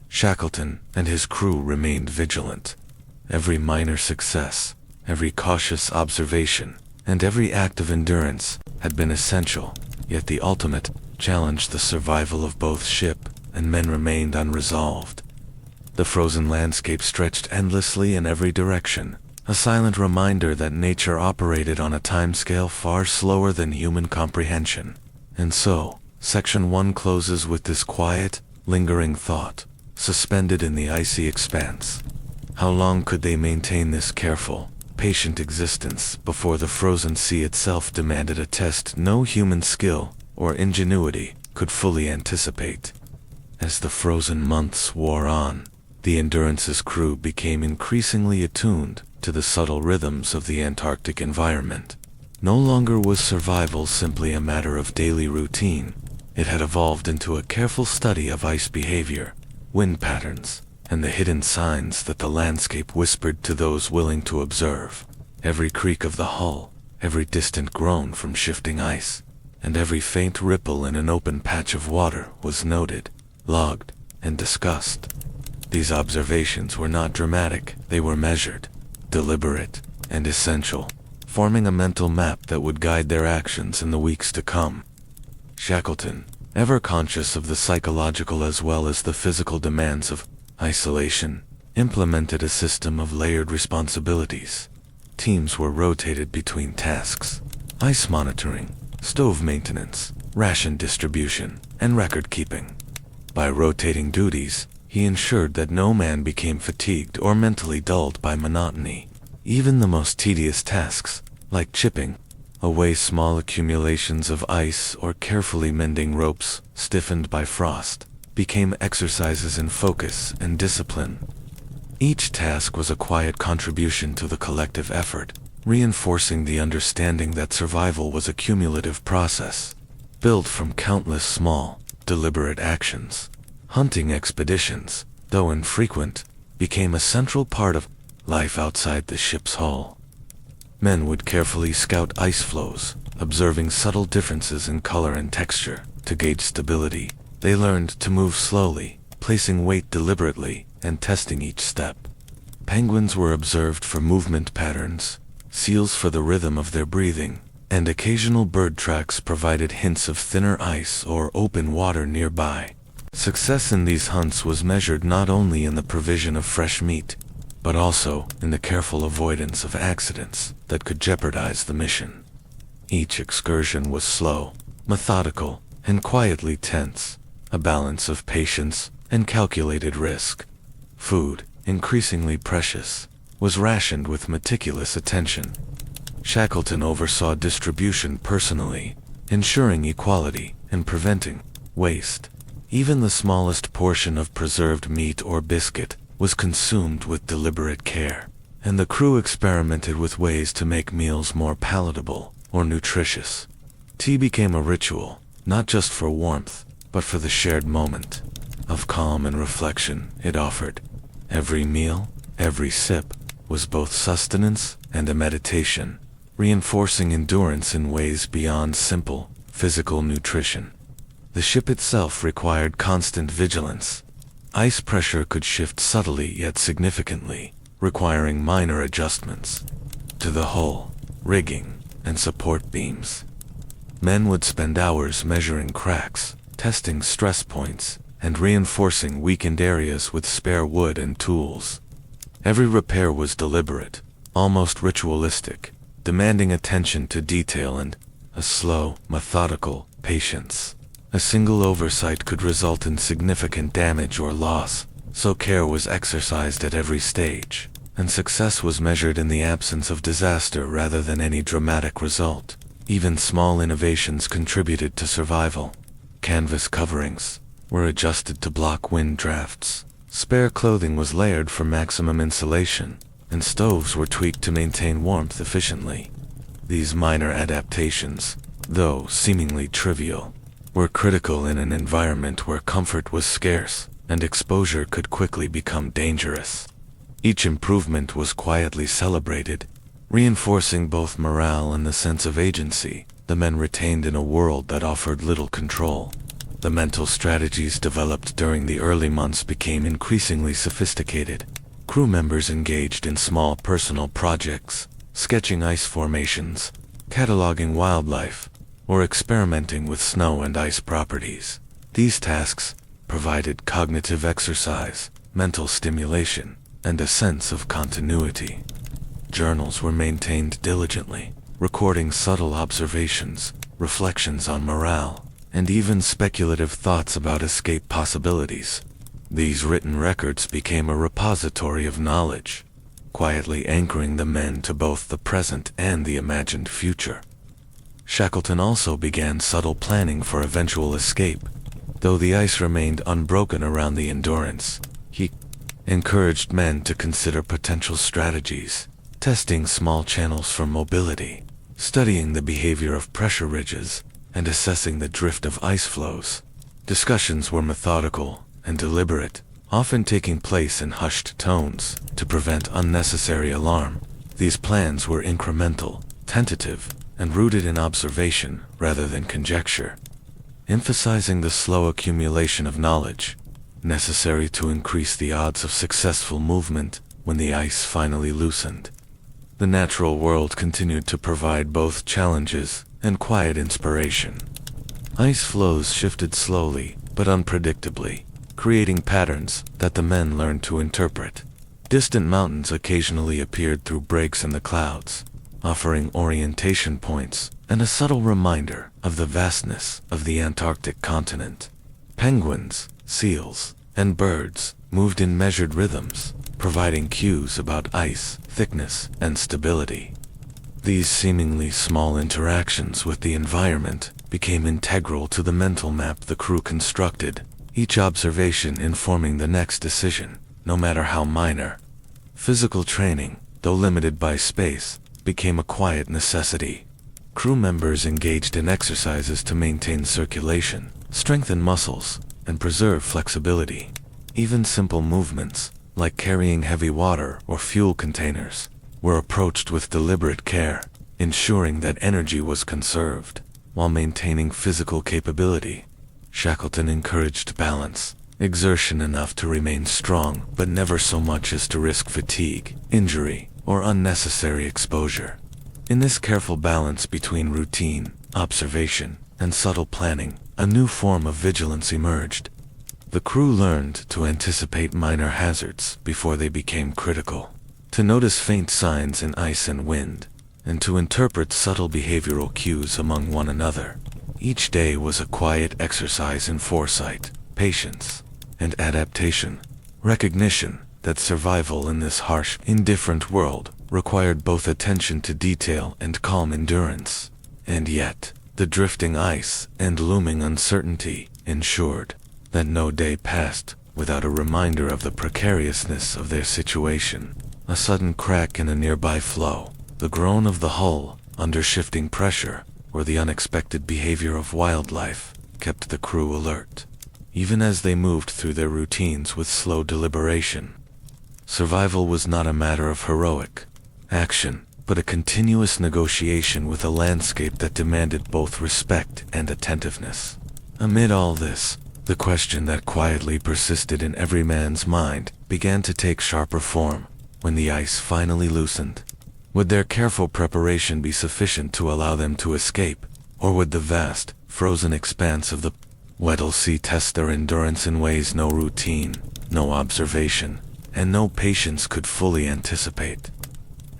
Shackleton and his crew remained vigilant. Every minor success, every cautious observation, and every act of endurance had been essential, yet the ultimate challenge, the survival of both ship and men, remained unresolved. The frozen landscape stretched endlessly in every direction, a silent reminder that nature operated on a timescale far slower than human comprehension. And so, Section 1 closes with this quiet, lingering thought, suspended in the icy expanse. How long could they maintain this careful, patient existence before the frozen sea itself demanded a test no human skill or ingenuity could fully anticipate? As the frozen months wore on, the Endurance's crew became increasingly attuned to the subtle rhythms of the Antarctic environment. No longer was survival simply a matter of daily routine. It had evolved into a careful study of ice behavior, wind patterns, and the hidden signs that the landscape whispered to those willing to observe. Every creak of the hull, every distant groan from shifting ice, and every faint ripple in an open patch of water was noted, logged, and discussed. These observations were not dramatic, they were measured, deliberate, and essential, forming a mental map that would guide their actions in the weeks to come. Shackleton, ever conscious of the psychological as well as the physical demands of isolation, implemented a system of layered responsibilities. Teams were rotated between tasks: ice monitoring, stove maintenance, ration distribution, and record keeping. By rotating duties, he ensured that no man became fatigued or mentally dulled by monotony. Even the most tedious tasks, like chipping away small accumulations of ice or carefully mending ropes stiffened by frost, became exercises in focus and discipline. Each task was a quiet contribution to the collective effort, reinforcing the understanding that survival was a cumulative process, built from countless small, deliberate actions. Hunting expeditions, though infrequent, became a central part of life outside the ship's hull. Men would carefully scout ice floes, observing subtle differences in color and texture. To gauge stability, they learned to move slowly, placing weight deliberately, and testing each step. Penguins were observed for movement patterns, seals for the rhythm of their breathing, and occasional bird tracks provided hints of thinner ice or open water nearby. Success in these hunts was measured not only in the provision of fresh meat, but also in the careful avoidance of accidents that could jeopardize the mission. Each excursion was slow, methodical, and quietly tense, a balance of patience and calculated risk. Food, increasingly precious, was rationed with meticulous attention. Shackleton oversaw distribution personally, ensuring equality and preventing waste. Even the smallest portion of preserved meat or biscuit was consumed with deliberate care, and the crew experimented with ways to make meals more palatable or nutritious. Tea became a ritual, not just for warmth, but for the shared moment of calm and reflection it offered. Every meal, every sip, was both sustenance and a meditation, reinforcing endurance in ways beyond simple physical nutrition. The ship itself required constant vigilance. Ice pressure could shift subtly yet significantly, requiring minor adjustments to the hull, rigging, and support beams. Men would spend hours measuring cracks, testing stress points, and reinforcing weakened areas with spare wood and tools. Every repair was deliberate, almost ritualistic, demanding attention to detail and a slow, methodical patience. A single oversight could result in significant damage or loss, so care was exercised at every stage, and success was measured in the absence of disaster rather than any dramatic result. Even small innovations contributed to survival. Canvas coverings were adjusted to block wind drafts. Spare clothing was layered for maximum insulation, and stoves were tweaked to maintain warmth efficiently. These minor adaptations, though seemingly trivial, were critical in an environment where comfort was scarce and exposure could quickly become dangerous. Each improvement was quietly celebrated, reinforcing both morale and the sense of agency the men retained in a world that offered little control. The mental strategies developed during the early months became increasingly sophisticated. Crew members engaged in small personal projects, sketching ice formations, cataloging wildlife, or experimenting with snow and ice properties. These tasks provided cognitive exercise, mental stimulation, and a sense of continuity. Journals were maintained diligently, recording subtle observations, reflections on morale, and even speculative thoughts about escape possibilities. These written records became a repository of knowledge, quietly anchoring the men to both the present and the imagined future. Shackleton also began subtle planning for eventual escape. Though the ice remained unbroken around the Endurance, he encouraged men to consider potential strategies, testing small channels for mobility, studying the behavior of pressure ridges, and assessing the drift of ice flows. Discussions were methodical and deliberate, often taking place in hushed tones to prevent unnecessary alarm. These plans were incremental, tentative, and rooted in observation rather than conjecture, emphasizing the slow accumulation of knowledge necessary to increase the odds of successful movement when the ice finally loosened. The natural world continued to provide both challenges and quiet inspiration. Ice flows shifted slowly but unpredictably, creating patterns that the men learned to interpret. Distant mountains occasionally appeared through breaks in the clouds, offering orientation points and a subtle reminder of the vastness of the Antarctic continent. Penguins, seals, and birds moved in measured rhythms, providing cues about ice, thickness, and stability. These seemingly small interactions with the environment became integral to the mental map the crew constructed, each observation informing the next decision, no matter how minor. Physical training, though limited by space, became a quiet necessity. Crew members engaged in exercises to maintain circulation, strengthen muscles, and preserve flexibility. Even simple movements, like carrying heavy water or fuel containers, were approached with deliberate care, ensuring that energy was conserved while maintaining physical capability. Shackleton encouraged balance, exertion enough to remain strong, but never so much as to risk fatigue, injury, or unnecessary exposure. In this careful balance between routine, observation, and subtle planning, a new form of vigilance emerged. The crew learned to anticipate minor hazards before they became critical, to notice faint signs in ice and wind, and to interpret subtle behavioral cues among one another. Each day was a quiet exercise in foresight, patience, and adaptation. Recognition that survival in this harsh, indifferent world required both attention to detail and calm endurance. And yet, the drifting ice and looming uncertainty ensured that no day passed without a reminder of the precariousness of their situation. A sudden crack in a nearby floe, the groan of the hull under shifting pressure, or the unexpected behavior of wildlife kept the crew alert, even as they moved through their routines with slow deliberation. Survival was not a matter of heroic action, but a continuous negotiation with a landscape that demanded both respect and attentiveness. Amid all this, the question that quietly persisted in every man's mind began to take sharper form when the ice finally loosened. Would their careful preparation be sufficient to allow them to escape, or would the vast, frozen expanse of the Weddell Sea test their endurance in ways no routine, no observation, and no patience could fully anticipate?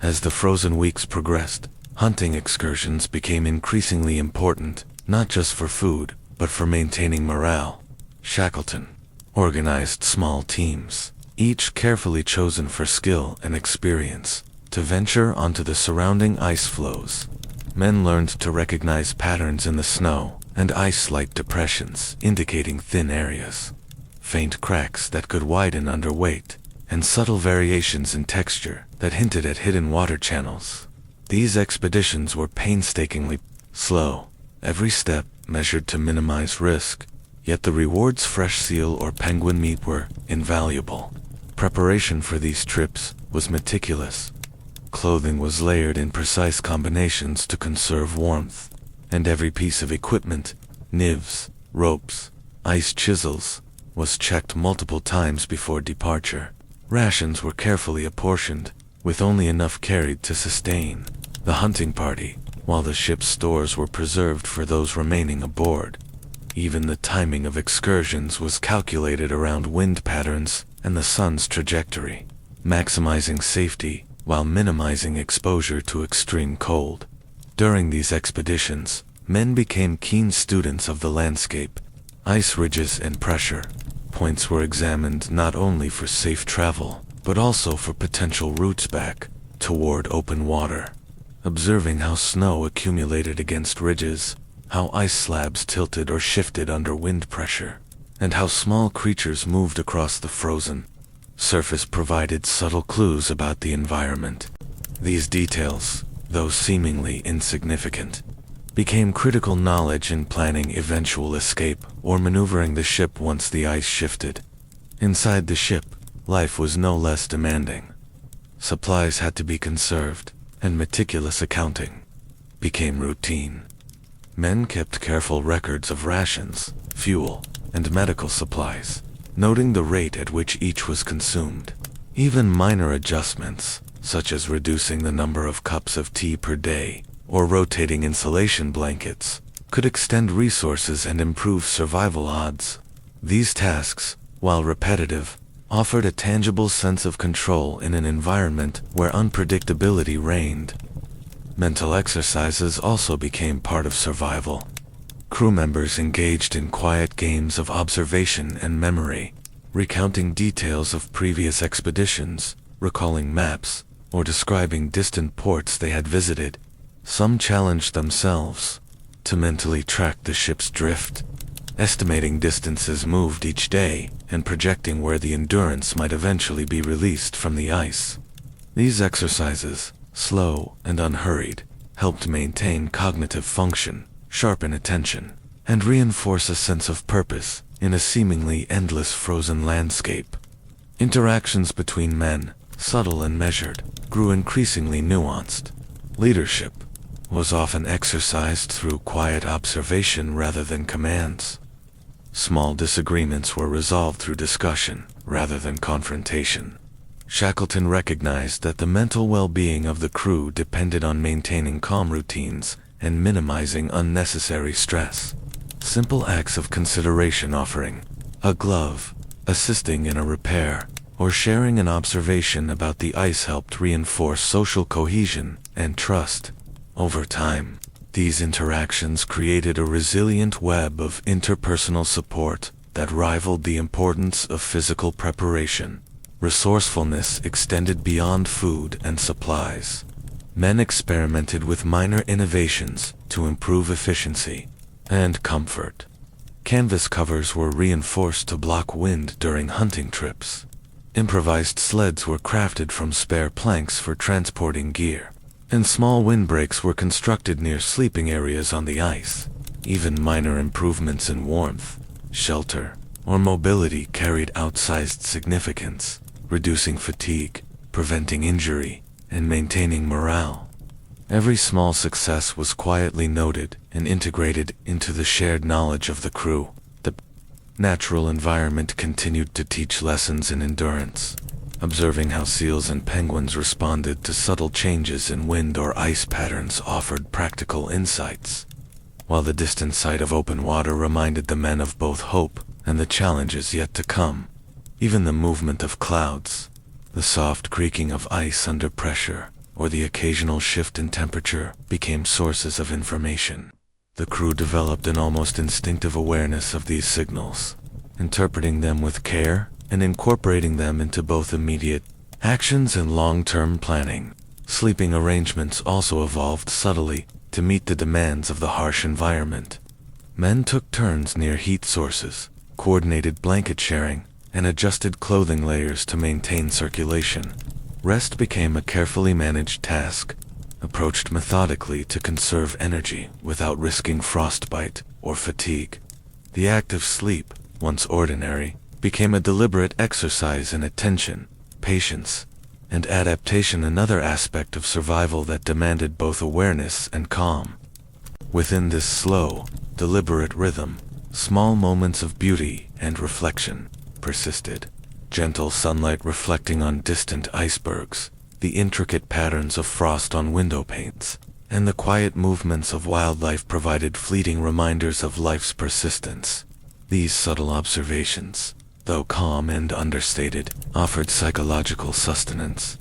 As the frozen weeks progressed, hunting excursions became increasingly important, not just for food, but for maintaining morale. Shackleton organized small teams, each carefully chosen for skill and experience, to venture onto the surrounding ice floes. Men learned to recognize patterns in the snow and ice-like depressions indicating thin areas, faint cracks that could widen under weight, and subtle variations in texture that hinted at hidden water channels. These expeditions were painstakingly slow, every step measured to minimize risk, yet the rewards fresh seal or penguin meat were invaluable. Preparation for these trips was meticulous. Clothing was layered in precise combinations to conserve warmth, and every piece of equipment, nibs, ropes, ice chisels, was checked multiple times before departure. Rations were carefully apportioned, with only enough carried to sustain the hunting party, while the ship's stores were preserved for those remaining aboard. Even the timing of excursions was calculated around wind patterns and the sun's trajectory, maximizing safety while minimizing exposure to extreme cold. During these expeditions, men became keen students of the landscape. Ice ridges and pressure points were examined not only for safe travel, but also for potential routes back toward open water. Observing how snow accumulated against ridges, how ice slabs tilted or shifted under wind pressure, and how small creatures moved across the frozen surface provided subtle clues about the environment. These details, though seemingly insignificant, became critical knowledge in planning eventual escape or maneuvering the ship once the ice shifted. Inside the ship, life was no less demanding. Supplies had to be conserved, and meticulous accounting became routine. Men kept careful records of rations, fuel, and medical supplies, noting the rate at which each was consumed. Even minor adjustments, such as reducing the number of cups of tea per day or rotating insulation blankets, could extend resources and improve survival odds. These tasks, while repetitive, offered a tangible sense of control in an environment where unpredictability reigned. Mental exercises also became part of survival. Crew members engaged in quiet games of observation and memory, recounting details of previous expeditions, recalling maps, or describing distant ports they had visited. Some challenged themselves to mentally track the ship's drift, estimating distances moved each day and projecting where the Endurance might eventually be released from the ice. These exercises, slow and unhurried, helped maintain cognitive function, sharpen attention, and reinforce a sense of purpose in a seemingly endless frozen landscape. Interactions between men, subtle and measured, grew increasingly nuanced. Leadership was often exercised through quiet observation rather than commands. Small disagreements were resolved through discussion rather than confrontation. Shackleton recognized that the mental well-being of the crew depended on maintaining calm routines and minimizing unnecessary stress. Simple acts of consideration, offering a glove, assisting in a repair, or sharing an observation about the ice helped reinforce social cohesion and trust. Over time, these interactions created a resilient web of interpersonal support that rivaled the importance of physical preparation. Resourcefulness extended beyond food and supplies. Men experimented with minor innovations to improve efficiency and comfort. Canvas covers were reinforced to block wind during hunting trips. Improvised sleds were crafted from spare planks for transporting gear, and small windbreaks were constructed near sleeping areas on the ice. Even minor improvements in warmth, shelter, or mobility carried outsized significance, reducing fatigue, preventing injury, and maintaining morale. Every small success was quietly noted and integrated into the shared knowledge of the crew. The natural environment continued to teach lessons in endurance. Observing how seals and penguins responded to subtle changes in wind or ice patterns offered practical insights, while the distant sight of open water reminded the men of both hope and the challenges yet to come. Even the movement of clouds, the soft creaking of ice under pressure, or the occasional shift in temperature became sources of information. The crew developed an almost instinctive awareness of these signals, interpreting them with care and incorporating them into both immediate actions and long-term planning. Sleeping arrangements also evolved subtly to meet the demands of the harsh environment. Men took turns near heat sources, coordinated blanket sharing, and adjusted clothing layers to maintain circulation. Rest became a carefully managed task, approached methodically to conserve energy without risking frostbite or fatigue. The act of sleep, once ordinary, became a deliberate exercise in attention, patience, and adaptation, another aspect of survival that demanded both awareness and calm. Within this slow, deliberate rhythm, small moments of beauty and reflection persisted. Gentle sunlight reflecting on distant icebergs, the intricate patterns of frost on window panes, and the quiet movements of wildlife provided fleeting reminders of life's persistence. These subtle observations, though calm and understated, offered psychological sustenance,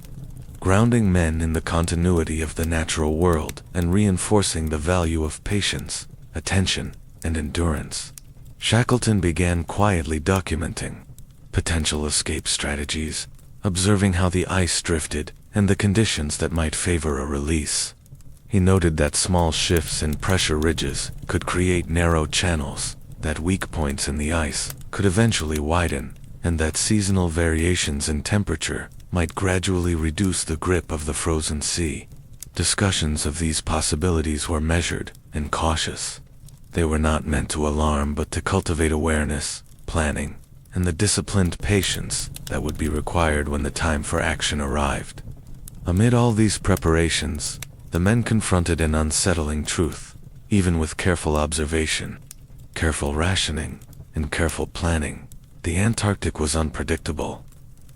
grounding men in the continuity of the natural world and reinforcing the value of patience, attention, and endurance. Shackleton began quietly documenting potential escape strategies, observing how the ice drifted and the conditions that might favor a release. He noted that small shifts in pressure ridges could create narrow channels, that weak points in the ice could eventually widen, and that seasonal variations in temperature might gradually reduce the grip of the frozen sea. Discussions of these possibilities were measured and cautious. They were not meant to alarm but to cultivate awareness, planning, and the disciplined patience that would be required when the time for action arrived. Amid all these preparations, the men confronted an unsettling truth. Even with careful observation, careful rationing, and careful planning, the Antarctic was unpredictable.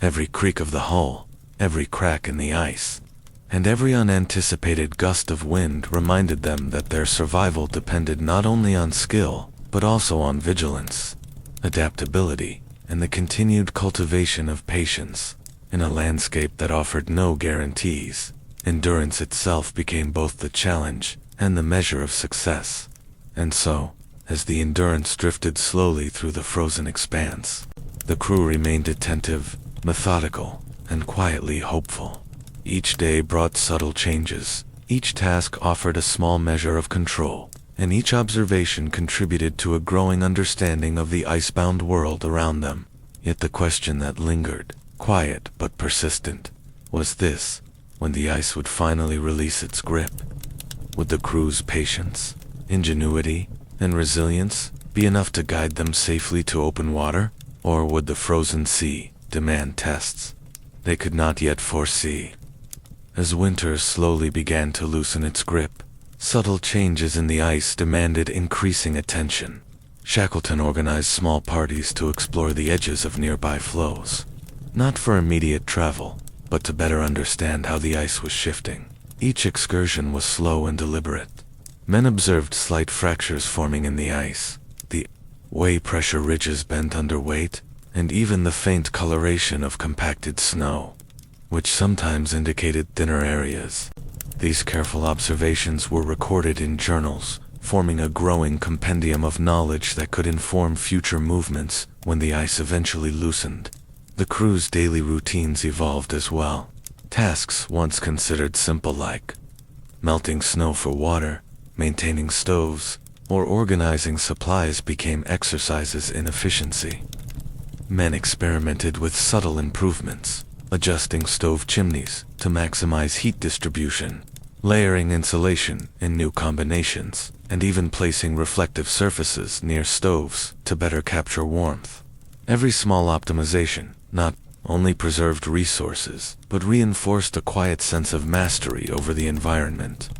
Every creak of the hull, every crack in the ice, and every unanticipated gust of wind reminded them that their survival depended not only on skill, but also on vigilance, adaptability, and the continued cultivation of patience. In a landscape that offered no guarantees, endurance itself became both the challenge and the measure of success. And so, as the Endurance drifted slowly through the frozen expanse, the crew remained attentive, methodical, and quietly hopeful. Each day brought subtle changes, each task offered a small measure of control, and each observation contributed to a growing understanding of the icebound world around them. Yet the question that lingered, quiet but persistent, was this: when the ice would finally release its grip, would the crew's patience, ingenuity, and resilience be enough to guide them safely to open water, or would the frozen sea demand tests they could not yet foresee? As winter slowly began to loosen its grip, subtle changes in the ice demanded increasing attention. Shackleton organized small parties to explore the edges of nearby flows, not for immediate travel, but to better understand how the ice was shifting. Each excursion was slow and deliberate. Men observed slight fractures forming in the ice, the way pressure ridges bent under weight, and even the faint coloration of compacted snow, which sometimes indicated thinner areas. These careful observations were recorded in journals, forming a growing compendium of knowledge that could inform future movements when the ice eventually loosened. The crew's daily routines evolved as well. Tasks once considered simple, like melting snow for water, maintaining stoves, or organizing supplies, became exercises in efficiency. Men experimented with subtle improvements, adjusting stove chimneys to maximize heat distribution, layering insulation in new combinations, and even placing reflective surfaces near stoves to better capture warmth. Every small optimization not only preserved resources, but reinforced a quiet sense of mastery over the environment.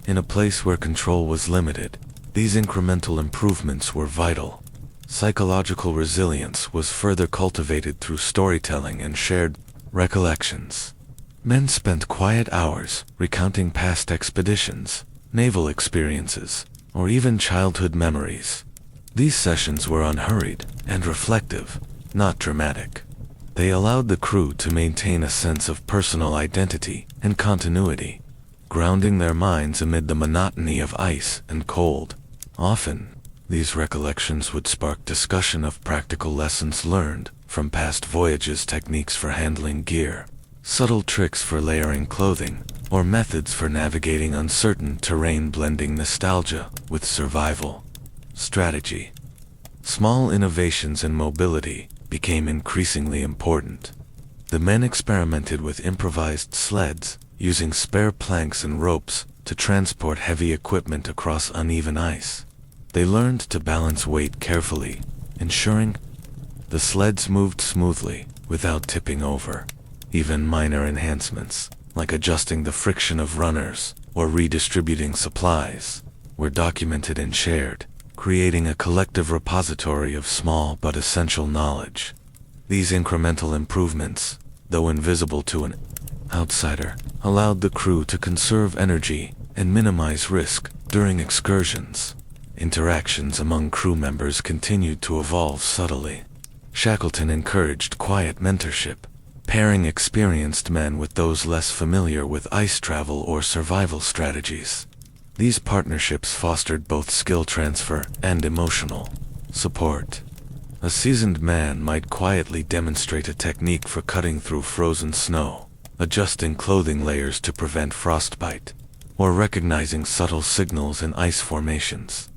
In a place where control was limited, these incremental improvements were vital. Psychological resilience was further cultivated through storytelling and shared recollections. Men spent quiet hours recounting past expeditions, naval experiences, or even childhood memories. These sessions were unhurried and reflective, not dramatic. They allowed the crew to maintain a sense of personal identity and continuity, grounding their minds amid the monotony of ice and cold. Often, these recollections would spark discussion of practical lessons learned from past voyages, techniques for handling gear, subtle tricks for layering clothing, or methods for navigating uncertain terrain, blending nostalgia with survival strategy. Small innovations in mobility became increasingly important. The men experimented with improvised sleds, using spare planks and ropes to transport heavy equipment across uneven ice. They learned to balance weight carefully, ensuring the sleds moved smoothly without tipping over. Even minor enhancements, like adjusting the friction of runners or redistributing supplies, were documented and shared, creating a collective repository of small but essential knowledge. These incremental improvements, though invisible to an outsider, allowed the crew to conserve energy and minimize risk during excursions. Interactions among crew members continued to evolve subtly. Shackleton encouraged quiet mentorship, pairing experienced men with those less familiar with ice travel or survival strategies. These partnerships fostered both skill transfer and emotional support. A seasoned man might quietly demonstrate a technique for cutting through frozen snow, adjusting clothing layers to prevent frostbite, or recognizing subtle signals in ice formations.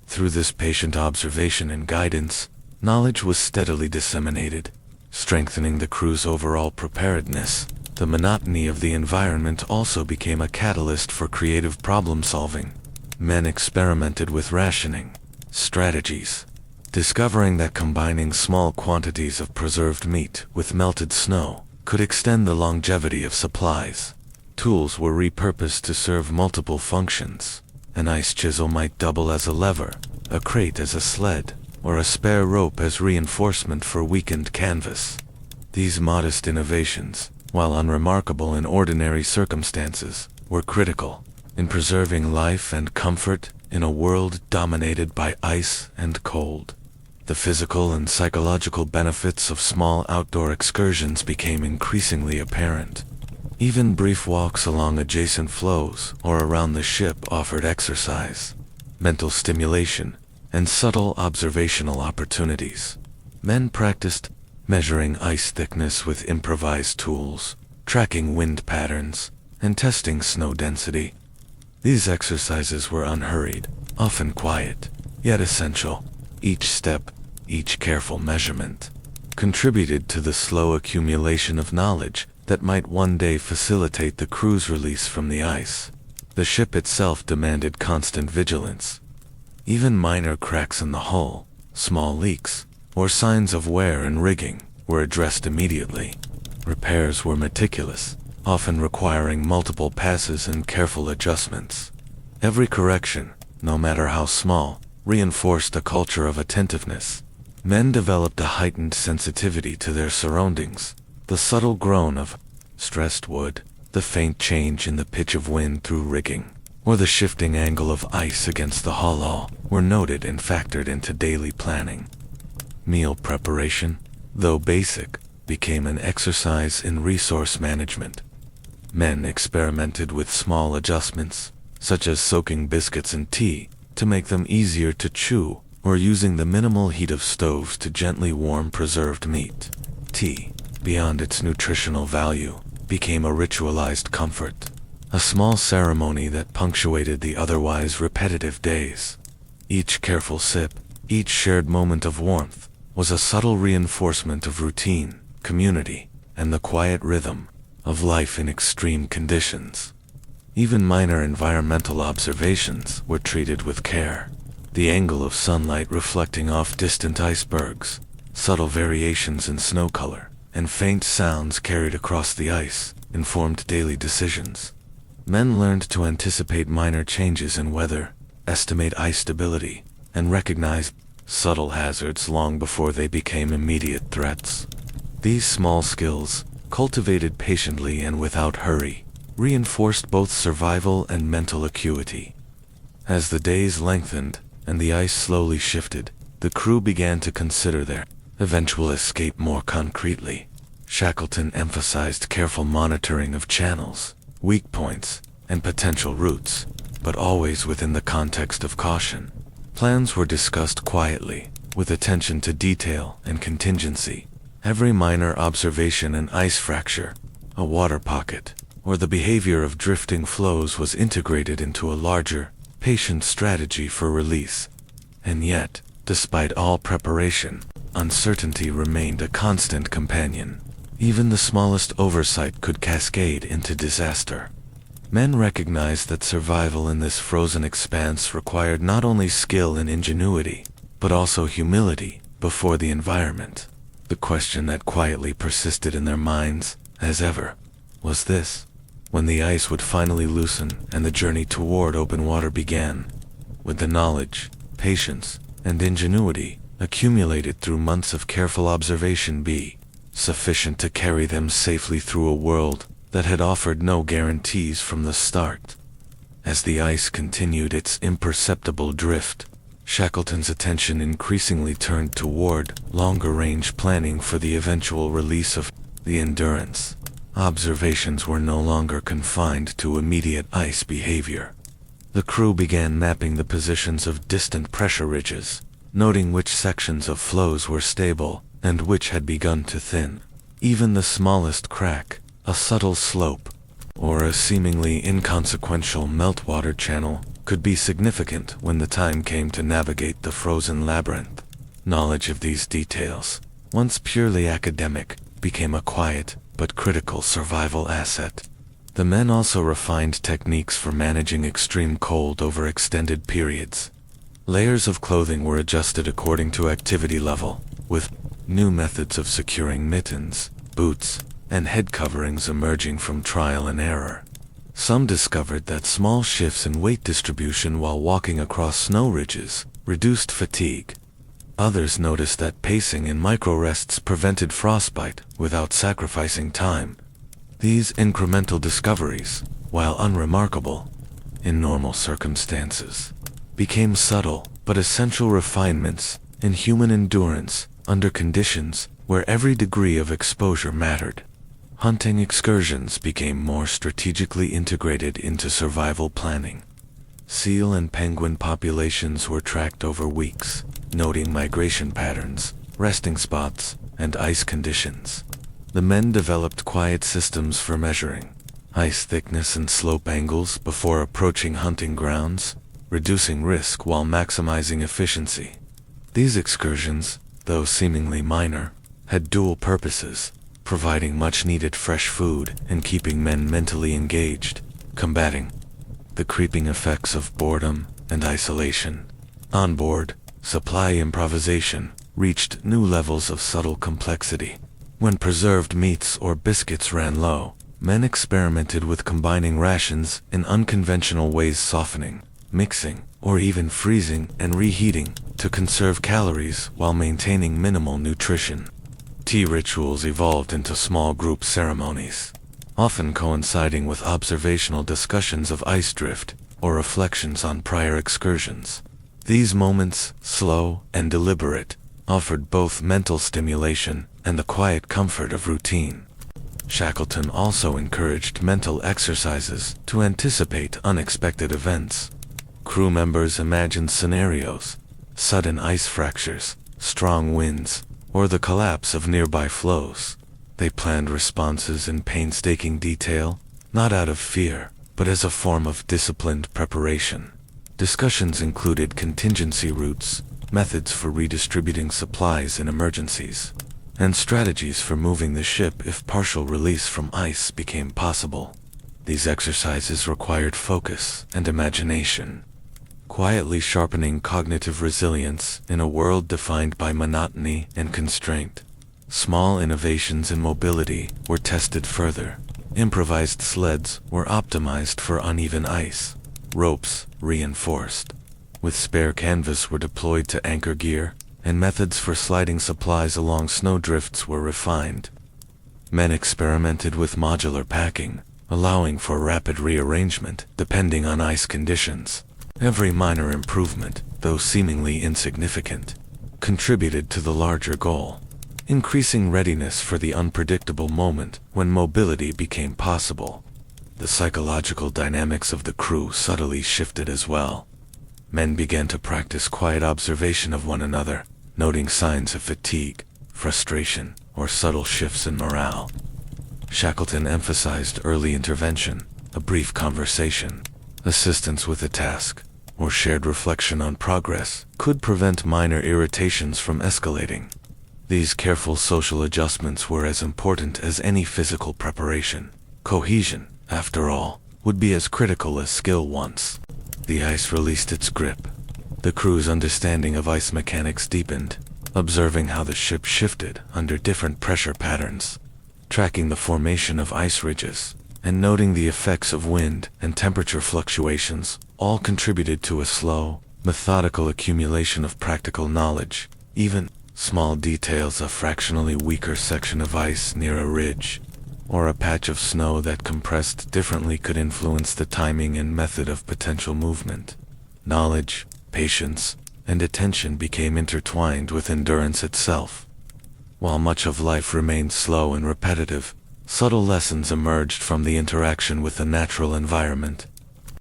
Through this patient observation and guidance, knowledge was steadily disseminated, strengthening the crew's overall preparedness. The monotony of the environment also became a catalyst for creative problem-solving. Men experimented with rationing strategies, discovering that combining small quantities of preserved meat with melted snow could extend the longevity of supplies. Tools were repurposed to serve multiple functions. An ice chisel might double as a lever, a crate as a sled, or a spare rope as reinforcement for weakened canvas. These modest innovations, while unremarkable in ordinary circumstances, were critical in preserving life and comfort in a world dominated by ice and cold. The physical and psychological benefits of small outdoor excursions became increasingly apparent. Even brief walks along adjacent flows or around the ship offered exercise, mental stimulation, and subtle observational opportunities. Men practiced measuring ice thickness with improvised tools, tracking wind patterns, and testing snow density. These exercises were unhurried, often quiet, yet essential. Each step, each careful measurement, contributed to the slow accumulation of knowledge that might one day facilitate the crew's release from the ice. The ship itself demanded constant vigilance. Even minor cracks in the hull, small leaks, or signs of wear in rigging were addressed immediately. Repairs were meticulous, often requiring multiple passes and careful adjustments. Every correction, no matter how small, reinforced a culture of attentiveness. Men developed a heightened sensitivity to their surroundings. The subtle groan of stressed wood, the faint change in the pitch of wind through rigging, or the shifting angle of ice against the hull all were noted and factored into daily planning. Meal preparation, though basic, became an exercise in resource management. Men experimented with small adjustments, such as soaking biscuits in tea to make them easier to chew, or using the minimal heat of stoves to gently warm preserved meat. Tea, beyond its nutritional value, became a ritualized comfort, a small ceremony that punctuated the otherwise repetitive days. Each careful sip, each shared moment of warmth, was a subtle reinforcement of routine, community, and the quiet rhythm of life in extreme conditions. Even minor environmental observations were treated with care. The angle of sunlight reflecting off distant icebergs, subtle variations in snow color, and faint sounds carried across the ice informed daily decisions. Men learned to anticipate minor changes in weather, estimate ice stability, and recognize subtle hazards long before they became immediate threats. These small skills, cultivated patiently and without hurry, reinforced both survival and mental acuity. As the days lengthened and the ice slowly shifted, the crew began to consider their eventual escape more concretely. Shackleton emphasized careful monitoring of channels, weak points, and potential routes, but always within the context of caution. Plans were discussed quietly, with attention to detail and contingency. Every minor observation, an ice fracture, a water pocket, or the behavior of drifting floes was integrated into a larger, patient strategy for release. And yet, despite all preparation, uncertainty remained a constant companion. Even the smallest oversight could cascade into disaster. Men recognized that survival in this frozen expanse required not only skill and ingenuity, but also humility before the environment. The question that quietly persisted in their minds, as ever, was this: when the ice would finally loosen and the journey toward open water began, would the knowledge, patience, and ingenuity accumulated through months of careful observation be sufficient to carry them safely through a world that had offered no guarantees from the start? As the ice continued its imperceptible drift, Shackleton's attention increasingly turned toward longer-range planning for the eventual release of the Endurance. Observations were no longer confined to immediate ice behavior. The crew began mapping the positions of distant pressure ridges, noting which sections of floes were stable and which had begun to thin. Even the smallest crack, a subtle slope, or a seemingly inconsequential meltwater channel could be significant when the time came to navigate the frozen labyrinth. Knowledge of these details, once purely academic, became a quiet but critical survival asset. The men also refined techniques for managing extreme cold over extended periods. Layers of clothing were adjusted according to activity level, with new methods of securing mittens, boots, and head coverings emerging from trial and error. Some discovered that small shifts in weight distribution while walking across snow ridges reduced fatigue. Others noticed that pacing and micro-rests prevented frostbite without sacrificing time. These incremental discoveries, while unremarkable in normal circumstances, became subtle but essential refinements in human endurance under conditions where every degree of exposure mattered. Hunting excursions became more strategically integrated into survival planning. Seal and penguin populations were tracked over weeks, noting migration patterns, resting spots, and ice conditions. The men developed quiet systems for measuring ice thickness and slope angles before approaching hunting grounds, reducing risk while maximizing efficiency. These excursions, though seemingly minor, had dual purposes, providing much-needed fresh food and keeping men mentally engaged, combating the creeping effects of boredom and isolation. On board, supply improvisation reached new levels of subtle complexity. When preserved meats or biscuits ran low, men experimented with combining rations in unconventional ways, softening, mixing, or even freezing and reheating to conserve calories while maintaining minimal nutrition. Tea rituals evolved into small group ceremonies, often coinciding with observational discussions of ice drift or reflections on prior excursions. These moments, slow and deliberate, offered both mental stimulation and the quiet comfort of routine. Shackleton also encouraged mental exercises to anticipate unexpected events. Crew members imagined scenarios, sudden ice fractures, strong winds, or the collapse of nearby floes. They planned responses in painstaking detail, not out of fear, but as a form of disciplined preparation. Discussions included contingency routes, methods for redistributing supplies in emergencies, and strategies for moving the ship if partial release from ice became possible. These exercises required focus and imagination, quietly sharpening cognitive resilience in a world defined by monotony and constraint. Small innovations in mobility were tested further. Improvised sleds were optimized for uneven ice, ropes reinforced with spare canvas were deployed to anchor gear, and methods for sliding supplies along snowdrifts were refined. Men experimented with modular packing, allowing for rapid rearrangement depending on ice conditions. Every minor improvement, though seemingly insignificant, contributed to the larger goal, increasing readiness for the unpredictable moment when mobility became possible. The psychological dynamics of the crew subtly shifted as well. Men began to practice quiet observation of one another, noting signs of fatigue, frustration, or subtle shifts in morale. Shackleton emphasized early intervention, a brief conversation, assistance with a task, or shared reflection on progress could prevent minor irritations from escalating. These careful social adjustments were as important as any physical preparation. Cohesion, after all, would be as critical as skill once the ice released its grip. The crew's understanding of ice mechanics deepened, observing how the ship shifted under different pressure patterns, tracking the formation of ice ridges, and noting the effects of wind and temperature fluctuations all contributed to a slow, methodical accumulation of practical knowledge. Even small details, a fractionally weaker section of ice near a ridge, or a patch of snow that compressed differently, could influence the timing and method of potential movement. Knowledge, patience, and attention became intertwined with endurance itself. While much of life remained slow and repetitive, subtle lessons emerged from the interaction with the natural environment.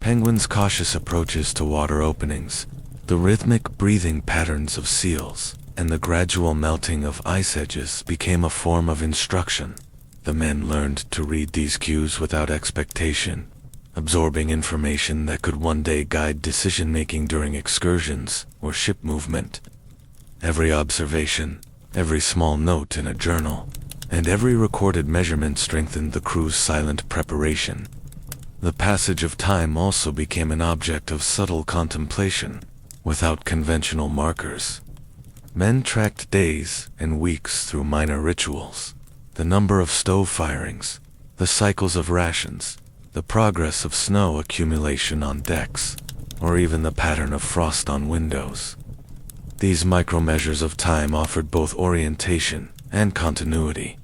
Penguins' cautious approaches to water openings, the rhythmic breathing patterns of seals, and the gradual melting of ice edges became a form of instruction. The men learned to read these cues without expectation, absorbing information that could one day guide decision-making during excursions or ship movement. Every observation, every small note in a journal, and every recorded measurement strengthened the crew's silent preparation. The passage of time also became an object of subtle contemplation, without conventional markers. Men tracked days and weeks through minor rituals. The number of stove firings, the cycles of rations, the progress of snow accumulation on decks, or even the pattern of frost on windows. These micromeasures of time offered both orientation and continuity,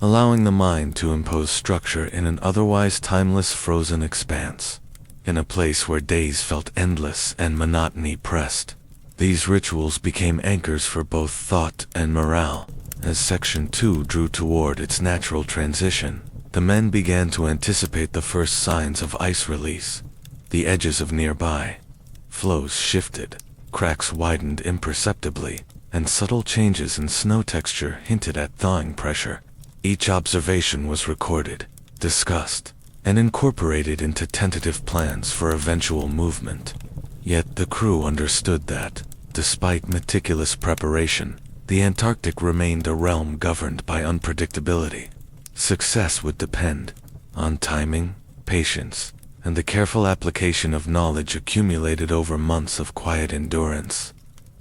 allowing the mind to impose structure in an otherwise timeless frozen expanse. In a place where days felt endless and monotony pressed, these rituals became anchors for both thought and morale. As Section 2 drew toward its natural transition, the men began to anticipate the first signs of ice release. The edges of nearby floes shifted, cracks widened imperceptibly, and subtle changes in snow texture hinted at thawing pressure. Each observation was recorded, discussed, and incorporated into tentative plans for eventual movement. Yet the crew understood that, despite meticulous preparation, the Antarctic remained a realm governed by unpredictability. Success would depend on timing, patience, and the careful application of knowledge accumulated over months of quiet endurance.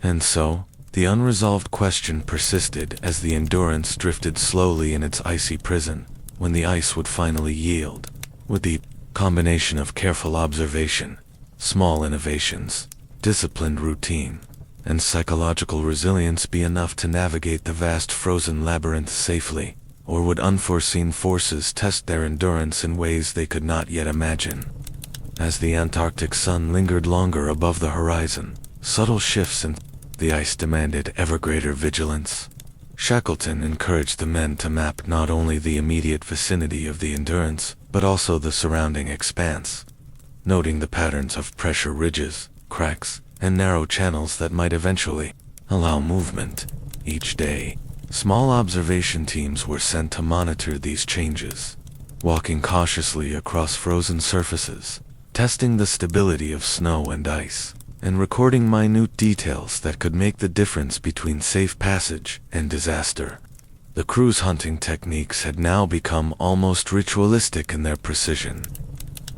And so, the unresolved question persisted as the Endurance drifted slowly in its icy prison. When the ice would finally yield, would the combination of careful observation, small innovations, disciplined routine, and psychological resilience be enough to navigate the vast frozen labyrinth safely, or would unforeseen forces test their endurance in ways they could not yet imagine? As the Antarctic sun lingered longer above the horizon, subtle shifts in the ice demanded ever greater vigilance. Shackleton encouraged the men to map not only the immediate vicinity of the Endurance, but also the surrounding expanse, noting the patterns of pressure ridges, cracks, and narrow channels that might eventually allow movement. Each day, small observation teams were sent to monitor these changes, walking cautiously across frozen surfaces, testing the stability of snow and ice, and recording minute details that could make the difference between safe passage and disaster. The crew's hunting techniques had now become almost ritualistic in their precision.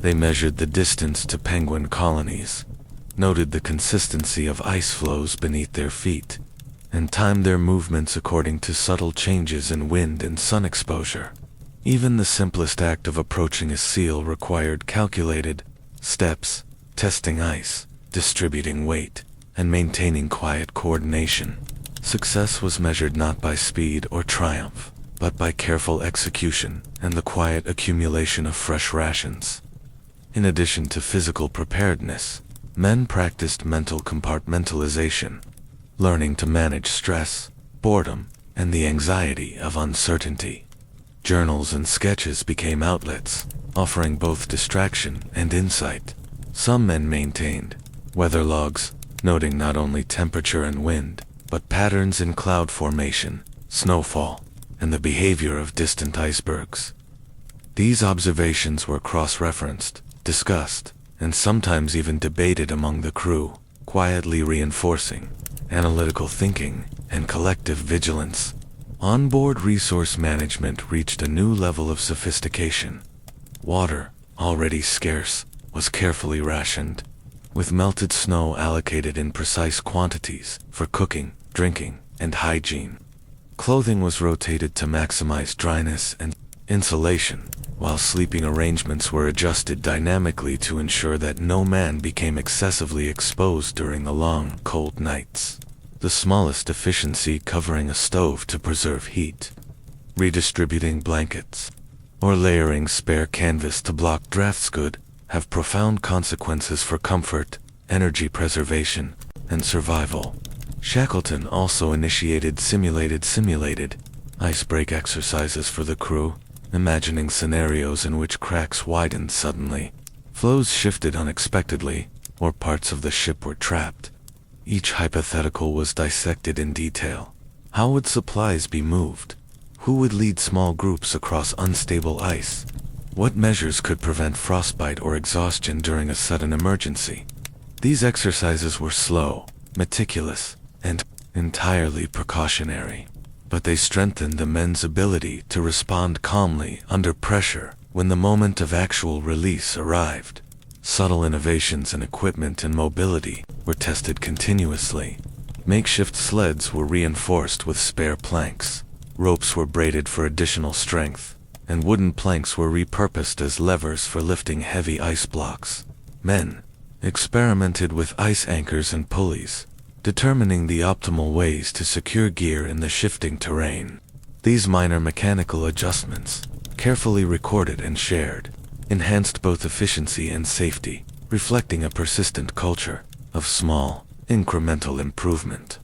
They measured the distance to penguin colonies, noted the consistency of ice flows beneath their feet, and timed their movements according to subtle changes in wind and sun exposure. Even the simplest act of approaching a seal required calculated steps, testing ice, distributing weight, and maintaining quiet coordination. Success was measured not by speed or triumph, but by careful execution and the quiet accumulation of fresh rations. In addition to physical preparedness, men practiced mental compartmentalization, learning to manage stress, boredom, and the anxiety of uncertainty. Journals and sketches became outlets, offering both distraction and insight. Some men maintained weather logs, noting not only temperature and wind, but patterns in cloud formation, snowfall, and the behavior of distant icebergs. These observations were cross-referenced, discussed, and sometimes even debated among the crew, quietly reinforcing analytical thinking and collective vigilance. Onboard resource management reached a new level of sophistication. Water, already scarce, was carefully rationed, with melted snow allocated in precise quantities for cooking, drinking, and hygiene. Clothing was rotated to maximize dryness and insulation, while sleeping arrangements were adjusted dynamically to ensure that no man became excessively exposed during the long, cold nights. The smallest efficiency covering a stove to preserve heat, redistributing blankets, or layering spare canvas to block drafts could have profound consequences for comfort, energy preservation, and survival. Shackleton also initiated simulated icebreak exercises for the crew, imagining scenarios in which cracks widened suddenly, flows shifted unexpectedly, or parts of the ship were trapped. Each hypothetical was dissected in detail. How would supplies be moved? Who would lead small groups across unstable ice? What measures could prevent frostbite or exhaustion during a sudden emergency? These exercises were slow, meticulous, and entirely precautionary, but they strengthened the men's ability to respond calmly under pressure when the moment of actual release arrived. Subtle innovations in equipment and mobility were tested continuously. Makeshift sleds were reinforced with spare planks, ropes were braided for additional strength, and wooden planks were repurposed as levers for lifting heavy ice blocks. Men experimented with ice anchors and pulleys, determining the optimal ways to secure gear in the shifting terrain. These minor mechanical adjustments, carefully recorded and shared, enhanced both efficiency and safety, reflecting a persistent culture of small, incremental improvement.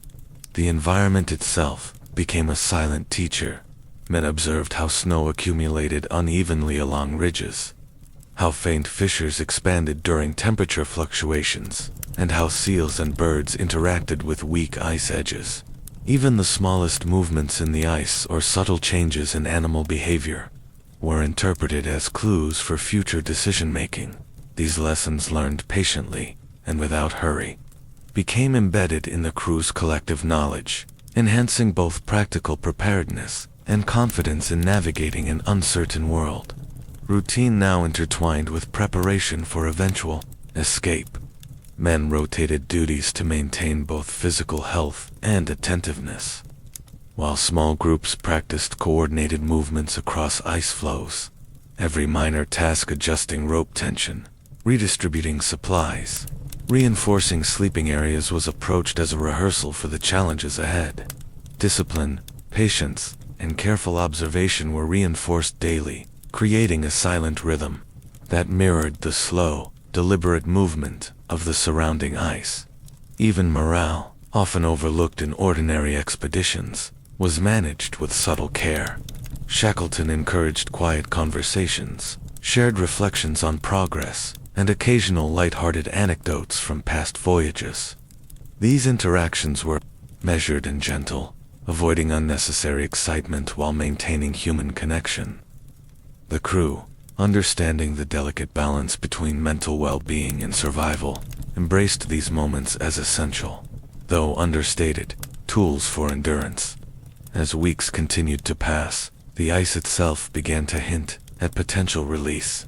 The environment itself became a silent teacher. Men observed how snow accumulated unevenly along ridges, how faint fissures expanded during temperature fluctuations, and how seals and birds interacted with weak ice edges. Even the smallest movements in the ice or subtle changes in animal behavior were interpreted as clues for future decision-making. These lessons, learned patiently and without hurry, became embedded in the crew's collective knowledge, enhancing both practical preparedness and confidence in navigating an uncertain world. routine now intertwined with preparation for eventual escape. Men rotated duties to maintain both physical health and attentiveness, while small groups practiced coordinated movements across ice floes, every minor task adjusting rope tension, redistributing supplies, reinforcing sleeping areas was approached as a rehearsal for the challenges ahead. Discipline, patience, and careful observation were reinforced daily, creating a silent rhythm that mirrored the slow, deliberate movement of the surrounding ice. Even morale, often overlooked in ordinary expeditions, was managed with subtle care. Shackleton encouraged quiet conversations, shared reflections on progress, and occasional light-hearted anecdotes from past voyages. These interactions were measured and gentle, avoiding unnecessary excitement while maintaining human connection. The crew, understanding the delicate balance between mental well-being and survival, embraced these moments as essential, though understated, tools for endurance. As weeks continued to pass, the ice itself began to hint at potential release.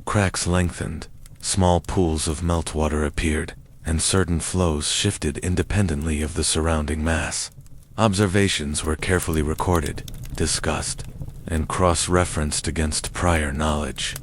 Cracks lengthened, small pools of meltwater appeared, and certain flows shifted independently of the surrounding mass. Observations were carefully recorded, discussed, and cross-referenced against prior knowledge.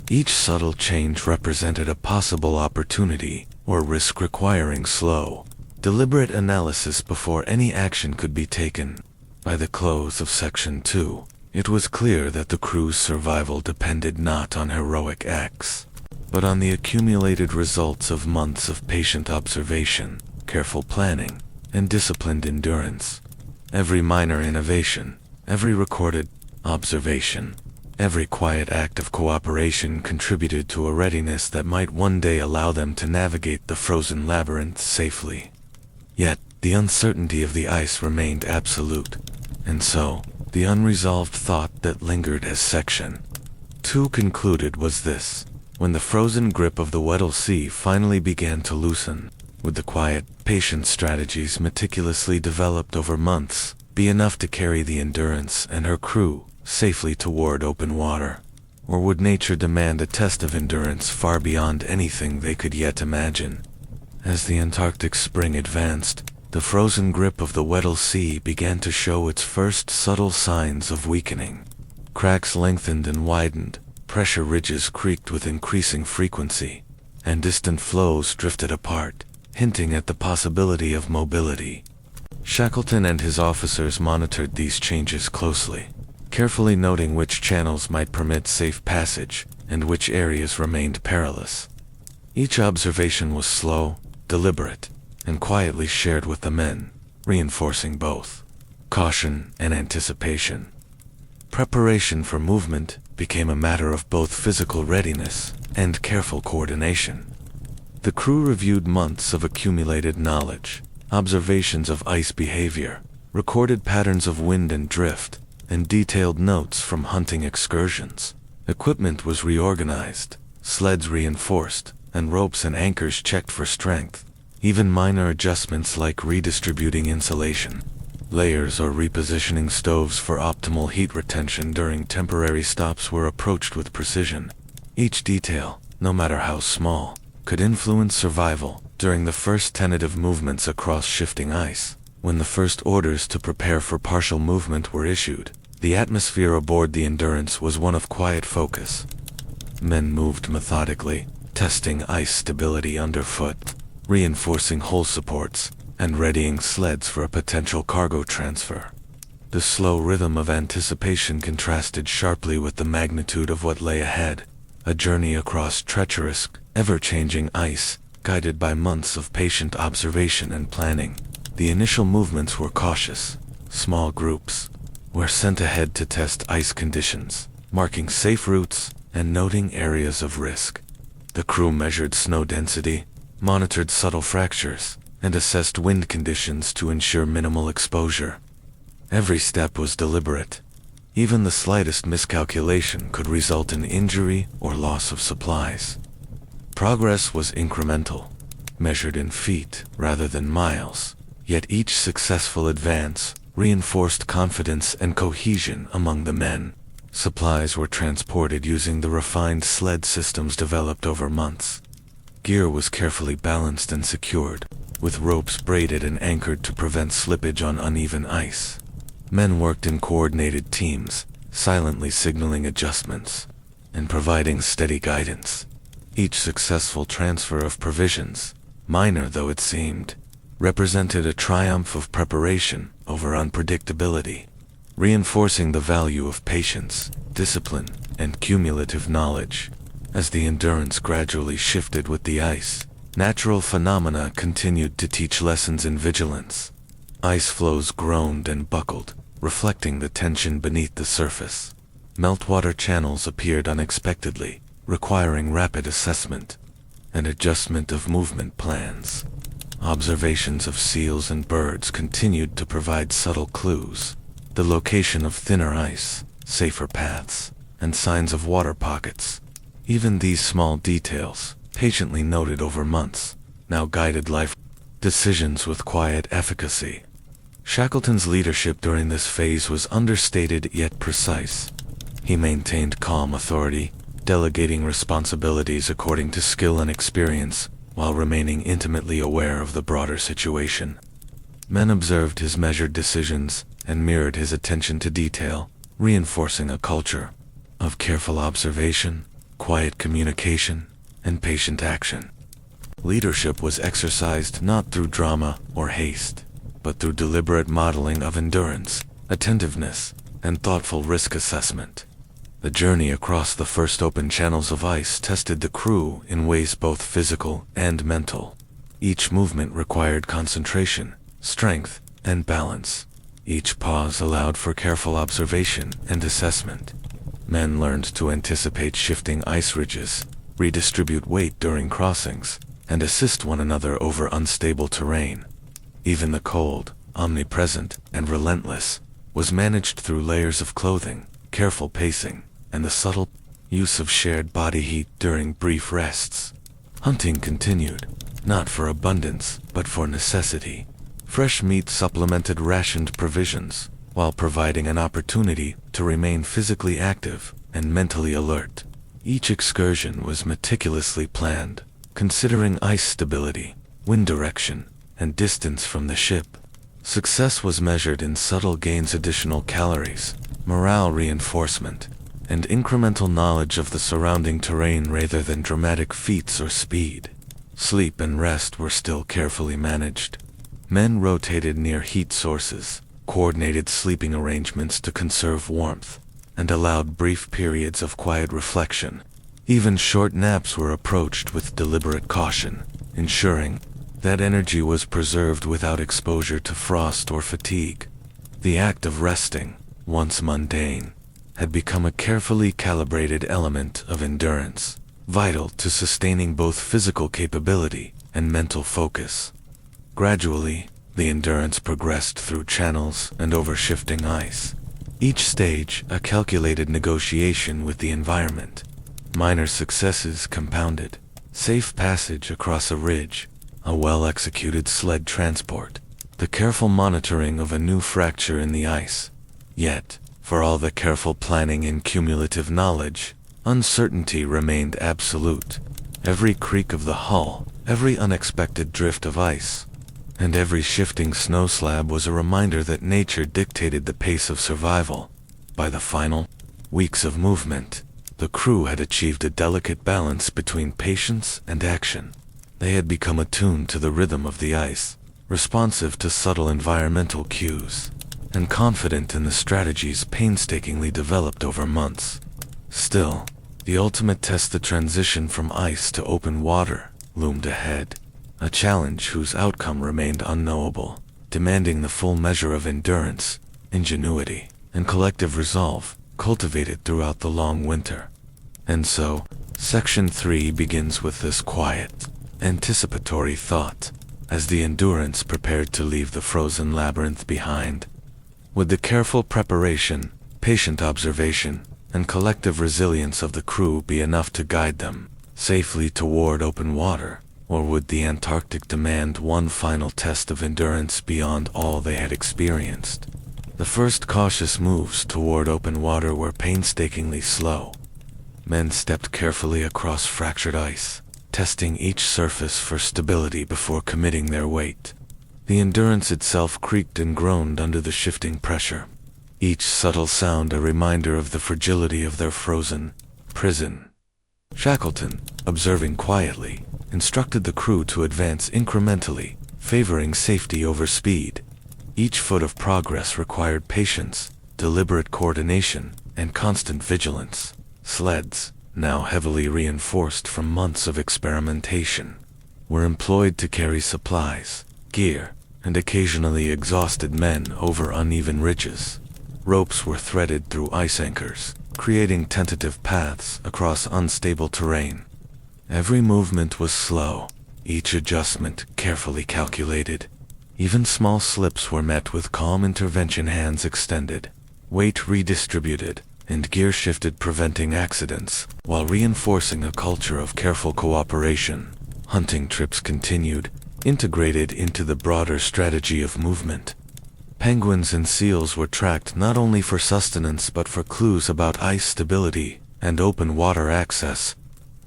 Each subtle change represented a possible opportunity or risk requiring slow, deliberate analysis before any action could be taken. By the close of Section 2, it was clear that the crew's survival depended not on heroic acts, but on the accumulated results of months of patient observation, careful planning, and disciplined endurance. Every minor innovation, every recorded observation, every quiet act of cooperation contributed to a readiness that might one day allow them to navigate the frozen labyrinth safely. Yet, the uncertainty of the ice remained absolute, and so, the unresolved thought that lingered as Section 2 concluded was this: when the frozen grip of the Weddell Sea finally began to loosen, would the quiet, patient strategies meticulously developed over months be enough to carry the Endurance and her crew safely toward open water? Or would nature demand a test of endurance far beyond anything they could yet imagine? As the Antarctic spring advanced, the frozen grip of the Weddell Sea began to show its first subtle signs of weakening. Cracks lengthened and widened, pressure ridges creaked with increasing frequency, and distant flows drifted apart, hinting at the possibility of mobility. Shackleton and his officers monitored these changes closely, carefully noting which channels might permit safe passage and which areas remained perilous. Each observation was slow, deliberate, and quietly shared with the men, reinforcing both caution and anticipation. Preparation for movement became a matter of both physical readiness and careful coordination. The crew reviewed months of accumulated knowledge, observations of ice behavior, recorded patterns of wind and drift, and detailed notes from hunting excursions. Equipment was reorganized, sleds reinforced, and ropes and anchors checked for strength. Even minor adjustments like redistributing insulation, layers or repositioning stoves for optimal heat retention during temporary stops were approached with precision. Each detail, no matter how small, could influence survival during the first tentative movements across shifting ice. When the first orders to prepare for partial movement were issued, the atmosphere aboard the Endurance was one of quiet focus. Men moved methodically, testing ice stability underfoot, reinforcing hull supports, and readying sleds for a potential cargo transfer. The slow rhythm of anticipation contrasted sharply with the magnitude of what lay ahead, a journey across treacherous, ever-changing ice, guided by months of patient observation and planning. The initial movements were cautious. Small groups were sent ahead to test ice conditions, marking safe routes and noting areas of risk. The crew measured snow density, monitored subtle fractures, and assessed wind conditions to ensure minimal exposure. Every step was deliberate. Even the slightest miscalculation could result in injury or loss of supplies. Progress was incremental, measured in feet rather than miles, yet each successful advance reinforced confidence and cohesion among the men. Supplies were transported using the refined sled systems developed over months. Gear was carefully balanced and secured, with ropes braided and anchored to prevent slippage on uneven ice. Men worked in coordinated teams, silently signaling adjustments and providing steady guidance. Each successful transfer of provisions, minor though it seemed, represented a triumph of preparation over unpredictability, reinforcing the value of patience, discipline, and cumulative knowledge. As the Endurance gradually shifted with the ice, natural phenomena continued to teach lessons in vigilance. Ice flows groaned and buckled, reflecting the tension beneath the surface. Meltwater channels appeared unexpectedly, requiring rapid assessment and adjustment of movement plans. Observations of seals and birds continued to provide subtle clues. The location of thinner ice, safer paths, and signs of water pockets. Even these small details, patiently noted over months, now guided life decisions with quiet efficacy. Shackleton's leadership during this phase was understated yet precise. He maintained calm authority, delegating responsibilities according to skill and experience, while remaining intimately aware of the broader situation. Men observed his measured decisions and mirrored his attention to detail, reinforcing a culture of careful observation, quiet communication, and patient action. Leadership was exercised not through drama or haste, but through deliberate modeling of endurance, attentiveness, and thoughtful risk assessment. The journey across the first open channels of ice tested the crew in ways both physical and mental. Each movement required concentration, strength, and balance. Each pause allowed for careful observation and assessment. Men learned to anticipate shifting ice ridges, redistribute weight during crossings, and assist one another over unstable terrain. Even the cold, omnipresent and relentless, was managed through layers of clothing, careful pacing, and the subtle use of shared body heat during brief rests. Hunting continued, not for abundance, but for necessity. Fresh meat supplemented rationed provisions, while providing an opportunity to remain physically active and mentally alert. Each excursion was meticulously planned, considering ice stability, wind direction, and distance from the ship. Success was measured in subtle gains, additional calories, morale reinforcement, and incremental knowledge of the surrounding terrain rather than dramatic feats or speed. Sleep and rest were still carefully managed. Men rotated near heat sources, coordinated sleeping arrangements to conserve warmth, and allowed brief periods of quiet reflection. Even short naps were approached with deliberate caution, ensuring that energy was preserved without exposure to frost or fatigue. The act of resting, once mundane, had become a carefully calibrated element of endurance, vital to sustaining both physical capability and mental focus. Gradually, the Endurance progressed through channels and over shifting ice. Each stage a calculated negotiation with the environment. Minor successes compounded. Safe passage across a ridge, a well-executed sled transport, the careful monitoring of a new fracture in the ice. Yet, for all the careful planning and cumulative knowledge, uncertainty remained absolute. Every creak of the hull, every unexpected drift of ice, and every shifting snow slab was a reminder that nature dictated the pace of survival. By the final weeks of movement, the crew had achieved a delicate balance between patience and action. They had become attuned to the rhythm of the ice, responsive to subtle environmental cues, and confident in the strategies painstakingly developed over months. Still, the ultimate test, the transition from ice to open water, loomed ahead. A challenge whose outcome remained unknowable, demanding the full measure of endurance, ingenuity, and collective resolve cultivated throughout the long winter. And so, Section 3 begins with this quiet, anticipatory thought, as the Endurance prepared to leave the frozen labyrinth behind. Would the careful preparation, patient observation, and collective resilience of the crew be enough to guide them safely toward open water? Or would the Antarctic demand one final test of endurance beyond all they had experienced? The first cautious moves toward open water were painstakingly slow. Men stepped carefully across fractured ice, testing each surface for stability before committing their weight. The Endurance itself creaked and groaned under the shifting pressure, each subtle sound a reminder of the fragility of their frozen prison. Shackleton, observing quietly, instructed the crew to advance incrementally, favoring safety over speed. Each foot of progress required patience, deliberate coordination, and constant vigilance. Sleds, now heavily reinforced from months of experimentation, were employed to carry supplies, gear, and occasionally exhausted men over uneven ridges. Ropes were threaded through ice anchors, creating tentative paths across unstable terrain. Every movement was slow, each adjustment carefully calculated. Even small slips were met with calm intervention, hands extended, weight redistributed, and gear shifted, preventing accidents, while reinforcing a culture of careful cooperation. Hunting trips continued, integrated into the broader strategy of movement. Penguins and seals were tracked not only for sustenance but for clues about ice stability and open water access.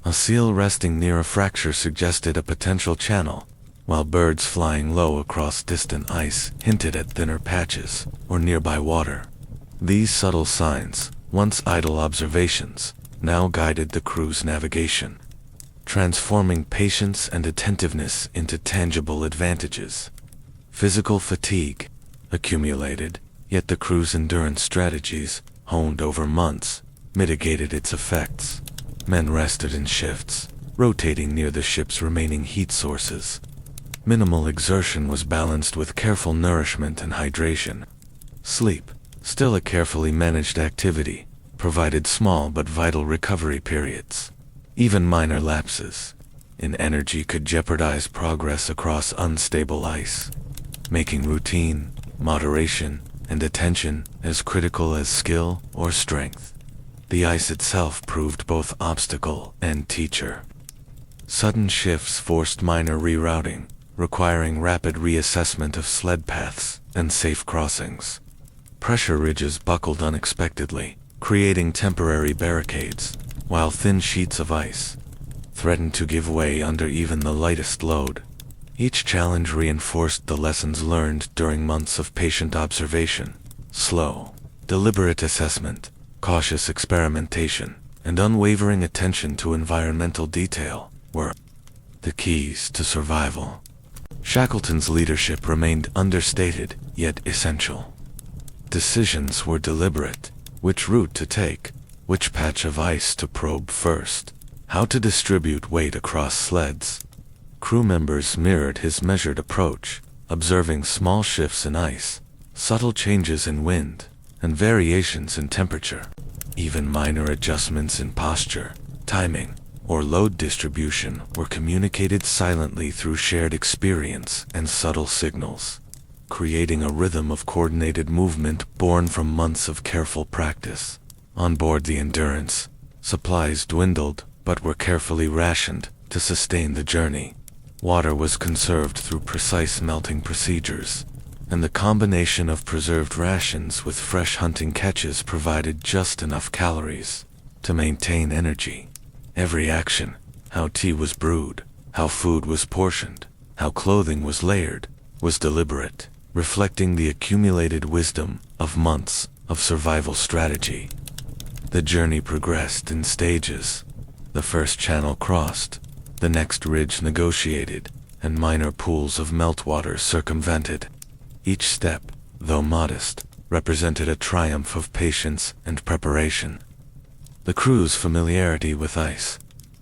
A seal resting near a fracture suggested a potential channel, while birds flying low across distant ice hinted at thinner patches or nearby water. These subtle signs, once idle observations, now guided the crew's navigation, transforming patience and attentiveness into tangible advantages. Physical fatigue accumulated, yet the crew's endurance strategies, honed over months, mitigated its effects. Men rested in shifts, rotating near the ship's remaining heat sources. Minimal exertion was balanced with careful nourishment and hydration. Sleep, still a carefully managed activity, provided small but vital recovery periods. Even minor lapses in energy could jeopardize progress across unstable ice, making routine, moderation, and attention as critical as skill or strength. The ice itself proved both obstacle and teacher. Sudden shifts forced minor rerouting, requiring rapid reassessment of sled paths and safe crossings. Pressure ridges buckled unexpectedly, creating temporary barricades, while thin sheets of ice threatened to give way under even the lightest load. Each challenge reinforced the lessons learned during months of patient observation. Slow, deliberate assessment, cautious experimentation, and unwavering attention to environmental detail were the keys to survival. Shackleton's leadership remained understated, yet essential. Decisions were deliberate: which route to take, which patch of ice to probe first, how to distribute weight across sleds. Crew members mirrored his measured approach, observing small shifts in ice, subtle changes in wind, and variations in temperature. Even minor adjustments in posture, timing, or load distribution were communicated silently through shared experience and subtle signals, creating a rhythm of coordinated movement born from months of careful practice. On board the Endurance, supplies dwindled but were carefully rationed to sustain the journey. Water was conserved through precise melting procedures, and the combination of preserved rations with fresh hunting catches provided just enough calories to maintain energy. Every action, how tea was brewed, how food was portioned, how clothing was layered, was deliberate, reflecting the accumulated wisdom of months of survival strategy. The journey progressed in stages. The first channel crossed, the next ridge negotiated, and minor pools of meltwater circumvented. Each step, though modest, represented a triumph of patience and preparation. The crew's familiarity with ice,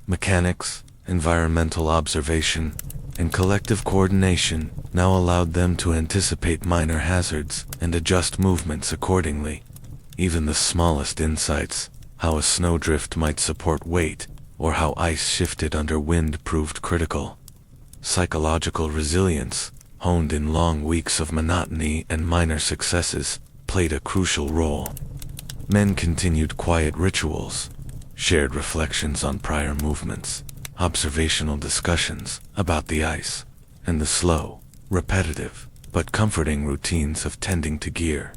mechanics, environmental observation, and collective coordination now allowed them to anticipate minor hazards and adjust movements accordingly. Even the smallest insights, how a snowdrift might support weight, or how ice shifted under wind, proved critical. Psychological resilience, honed in long weeks of monotony and minor successes, played a crucial role. Men continued quiet rituals, shared reflections on prior movements, observational discussions about the ice, and the slow, repetitive, but comforting routines of tending to gear.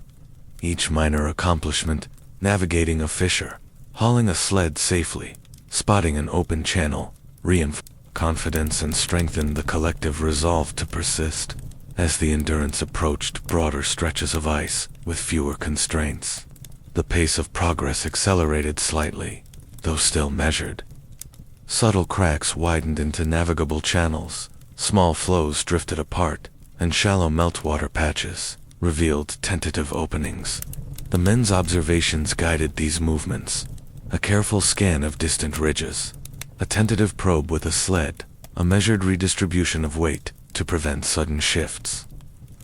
Each minor accomplishment, navigating a fissure, hauling a sled safely, spotting an open channel, reinforced confidence and strengthened the collective resolve to persist. As the Endurance approached broader stretches of ice with fewer constraints, the pace of progress accelerated slightly, though still measured. Subtle cracks widened into navigable channels, small flows drifted apart, and shallow meltwater patches revealed tentative openings. The men's observations guided these movements, a careful scan of distant ridges, a tentative probe with a sled, a measured redistribution of weight to prevent sudden shifts.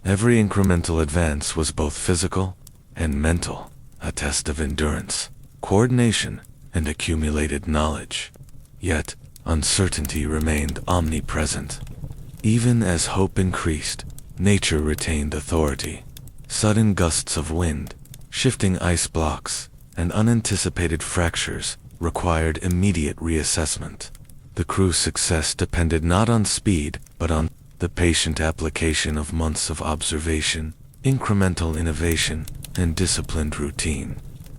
Every incremental advance was both physical and mental, a test of endurance, coordination, and accumulated knowledge. Yet, uncertainty remained omnipresent. Even as hope increased, nature retained authority. Sudden gusts of wind, shifting ice blocks, and unanticipated fractures required immediate reassessment. The crew's success depended not on speed, but on the patient application of months of observation, incremental innovation, and disciplined routine.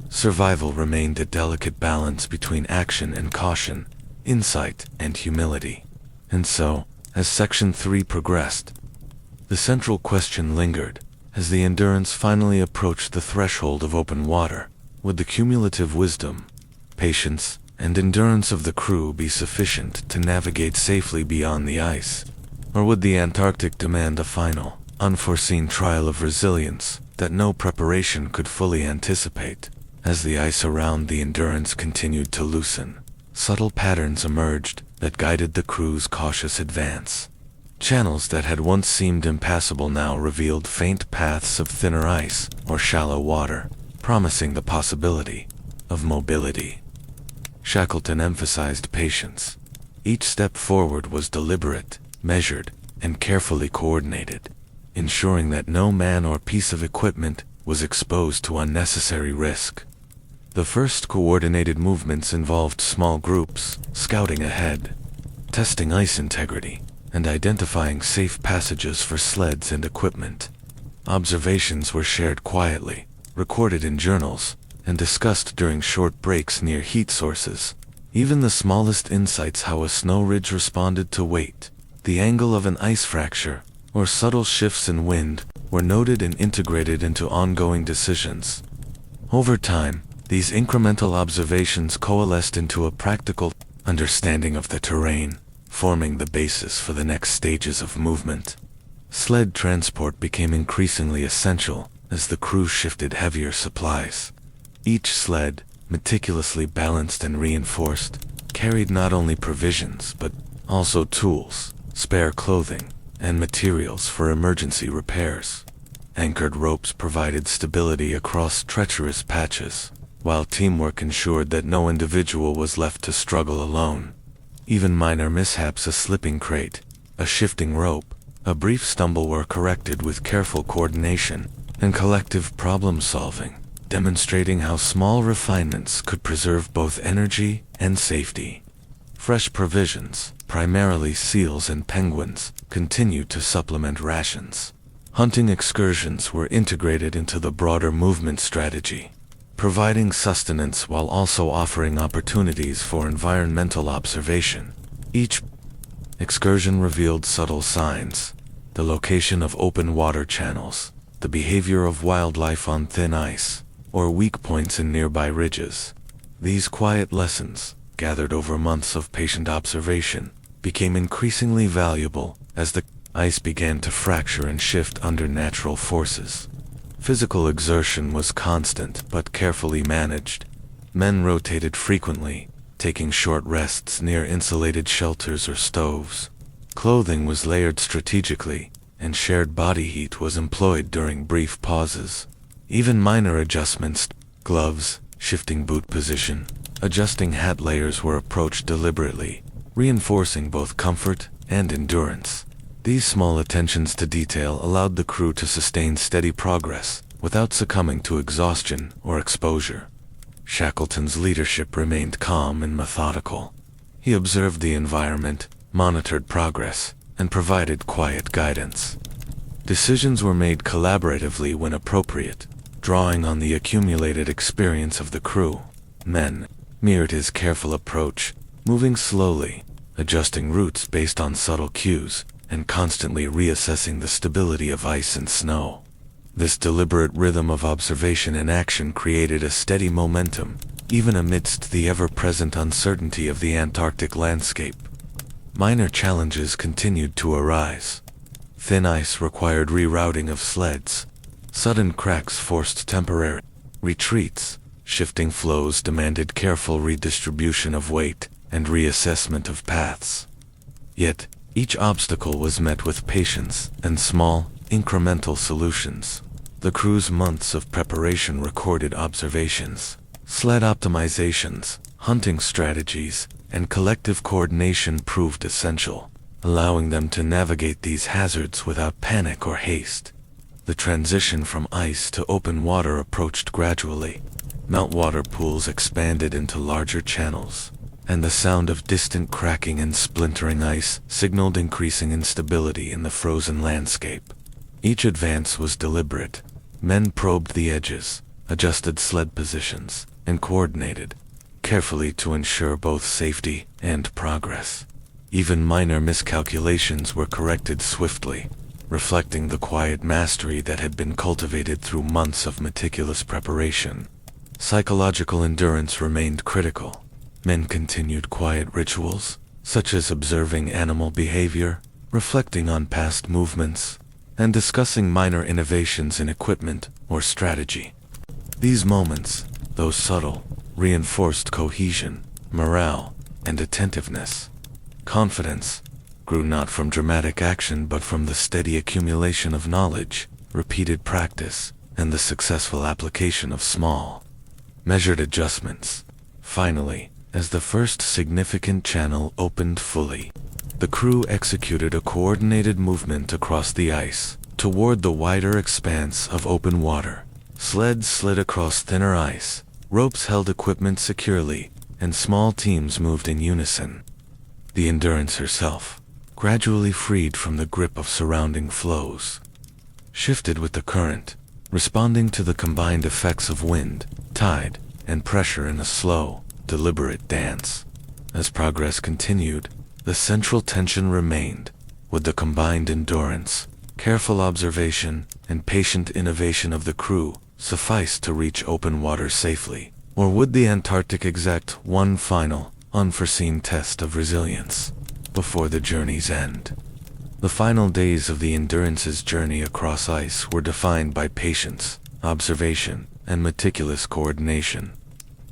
Survival remained a delicate balance between action and caution, insight and humility. And so, as Section 3 progressed, the central question lingered. As the Endurance finally approached the threshold of open water, would the cumulative wisdom, patience, and endurance of the crew be sufficient to navigate safely beyond the ice? Or would the Antarctic demand a final, unforeseen trial of resilience that no preparation could fully anticipate? As the ice around the Endurance continued to loosen, subtle patterns emerged that guided the crew's cautious advance. Channels that had once seemed impassable now revealed faint paths of thinner ice or shallow water, promising the possibility of mobility. Shackleton emphasized patience. Each step forward was deliberate, measured, and carefully coordinated, ensuring that no man or piece of equipment was exposed to unnecessary risk. The first coordinated movements involved small groups, scouting ahead, testing ice integrity, and identifying safe passages for sleds and equipment. Observations were shared quietly, recorded in journals, and discussed during short breaks near heat sources. Even the smallest insights, how a snow ridge responded to weight, the angle of an ice fracture, or subtle shifts in wind, were noted and integrated into ongoing decisions. Over time, these incremental observations coalesced into a practical understanding of the terrain, forming the basis for the next stages of movement. Sled transport became increasingly essential as the crew shifted heavier supplies. Each sled, meticulously balanced and reinforced, carried not only provisions but also tools, spare clothing, and materials for emergency repairs. Anchored ropes provided stability across treacherous patches, while teamwork ensured that no individual was left to struggle alone. Even minor mishaps, a slipping crate, a shifting rope, a brief stumble, were corrected with careful coordination and collective problem-solving, demonstrating how small refinements could preserve both energy and safety. Fresh provisions, primarily seals and penguins, continued to supplement rations. Hunting excursions were integrated into the broader movement strategy, providing sustenance while also offering opportunities for environmental observation. Each excursion revealed subtle signs, the location of open water channels, the behavior of wildlife on thin ice, or weak points in nearby ridges. These quiet lessons, gathered over months of patient observation, became increasingly valuable as the ice began to fracture and shift under natural forces. Physical exertion was constant but carefully managed. Men rotated frequently, taking short rests near insulated shelters or stoves. Clothing was layered strategically, and shared body heat was employed during brief pauses. Even minor adjustments, gloves, shifting boot position, adjusting hat layers, were approached deliberately, reinforcing both comfort and endurance. These small attentions to detail allowed the crew to sustain steady progress without succumbing to exhaustion or exposure. Shackleton's leadership remained calm and methodical. He observed the environment, monitored progress, and provided quiet guidance. Decisions were made collaboratively when appropriate, drawing on the accumulated experience of the crew. Men mirrored his careful approach, moving slowly, adjusting routes based on subtle cues, and constantly reassessing the stability of ice and snow. This deliberate rhythm of observation and action created a steady momentum, even amidst the ever-present uncertainty of the Antarctic landscape. Minor challenges continued to arise. Thin ice required rerouting of sleds. Sudden cracks forced temporary retreats. Shifting flows demanded careful redistribution of weight and reassessment of paths. Yet, each obstacle was met with patience and small, incremental solutions. The crew's months of preparation recorded observations, sled optimizations, hunting strategies, and collective coordination proved essential, allowing them to navigate these hazards without panic or haste. The transition from ice to open water approached gradually. Meltwater pools expanded into larger channels, and the sound of distant cracking and splintering ice signaled increasing instability in the frozen landscape. Each advance was deliberate. Men probed the edges, adjusted sled positions, and coordinated, carefully to ensure both safety and progress. Even minor miscalculations were corrected swiftly, reflecting the quiet mastery that had been cultivated through months of meticulous preparation. Psychological endurance remained critical. Men continued quiet rituals, such as observing animal behavior, reflecting on past movements, and discussing minor innovations in equipment or strategy. These moments, though subtle, reinforced cohesion, morale, and attentiveness. Confidence grew not from dramatic action but from the steady accumulation of knowledge, repeated practice, and the successful application of small, measured adjustments. Finally, as the first significant channel opened fully, the crew executed a coordinated movement across the ice, toward the wider expanse of open water. Sleds slid across thinner ice, ropes held equipment securely, and small teams moved in unison. The Endurance herself, gradually freed from the grip of surrounding flows, shifted with the current, responding to the combined effects of wind, tide, and pressure in a slow, deliberate dance. As progress continued, the central tension remained. Would the combined endurance, careful observation, and patient innovation of the crew suffice to reach open water safely? Or would the Antarctic exact one final, unforeseen test of resilience before the journey's end? The final days of the Endurance's journey across ice were defined by patience, observation, and meticulous coordination.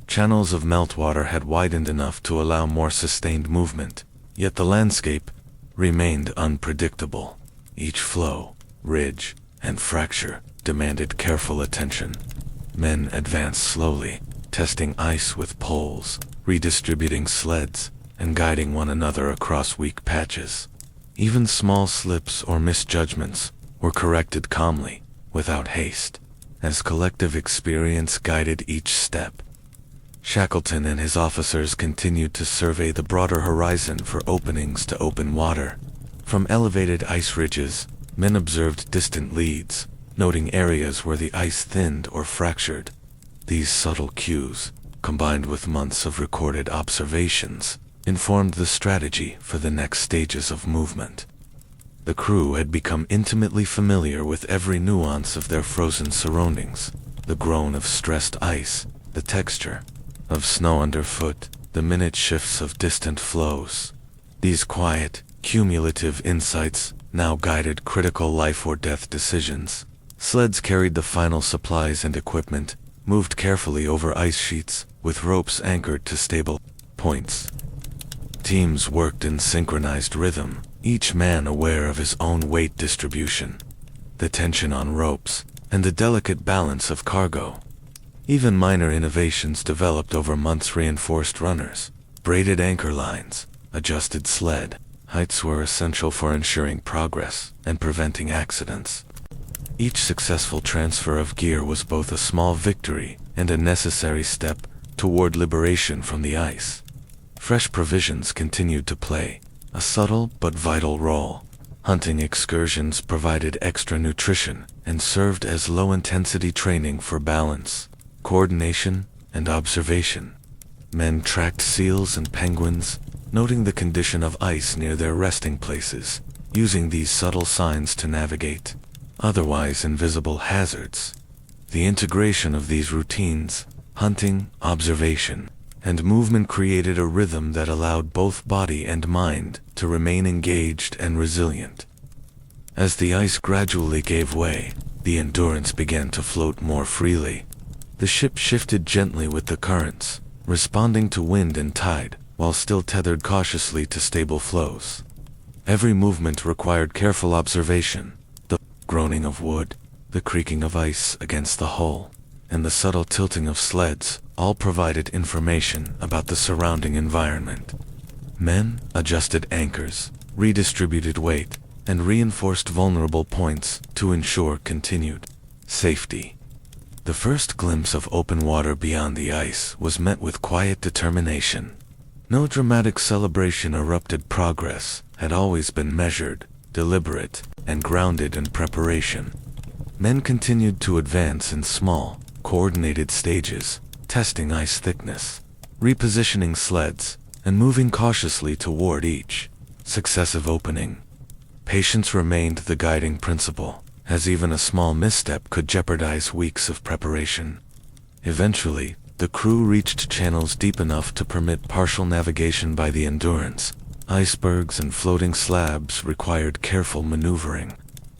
Channels of meltwater had widened enough to allow more sustained movement, yet the landscape remained unpredictable. Each flow, ridge, and fracture demanded careful attention. Men advanced slowly, testing ice with poles, redistributing sleds, and guiding one another across weak patches. Even small slips or misjudgments were corrected calmly, without haste, as collective experience guided each step. Shackleton and his officers continued to survey the broader horizon for openings to open water. From elevated ice ridges, men observed distant leads, noting areas where the ice thinned or fractured. These subtle cues, combined with months of recorded observations, informed the strategy for the next stages of movement. The crew had become intimately familiar with every nuance of their frozen surroundings: the groan of stressed ice, the texture of snow underfoot, the minute shifts of distant flows. These quiet, cumulative insights now guided critical life-or-death decisions. Sleds carried the final supplies and equipment, moved carefully over ice sheets, with ropes anchored to stable points. Teams worked in synchronized rhythm, each man aware of his own weight distribution, the tension on ropes, and the delicate balance of cargo. Even minor innovations developed over months reinforced runners, braided anchor lines, adjusted sled heights were essential for ensuring progress and preventing accidents. Each successful transfer of gear was both a small victory and a necessary step toward liberation from the ice. Fresh provisions continued to play a subtle but vital role. Hunting excursions provided extra nutrition and served as low-intensity training for balance, coordination, and observation. Men tracked seals and penguins, noting the condition of ice near their resting places, using these subtle signs to navigate otherwise invisible hazards. The integration of these routines, hunting, observation, and movement created a rhythm that allowed both body and mind to remain engaged and resilient. As the ice gradually gave way, the Endurance began to float more freely. The ship shifted gently with the currents, responding to wind and tide, while still tethered cautiously to stable flows. Every movement required careful observation. The groaning of wood, the creaking of ice against the hull, and the subtle tilting of sleds all provided information about the surrounding environment. Men adjusted anchors, redistributed weight, and reinforced vulnerable points to ensure continued safety. The first glimpse of open water beyond the ice was met with quiet determination. No dramatic celebration erupted. Progress had always been measured, deliberate, and grounded in preparation. Men continued to advance in small, coordinated stages, testing ice thickness, repositioning sleds, and moving cautiously toward each successive opening. Patience remained the guiding principle, as even a small misstep could jeopardize weeks of preparation. Eventually, the crew reached channels deep enough to permit partial navigation by the Endurance. Icebergs and floating slabs required careful maneuvering.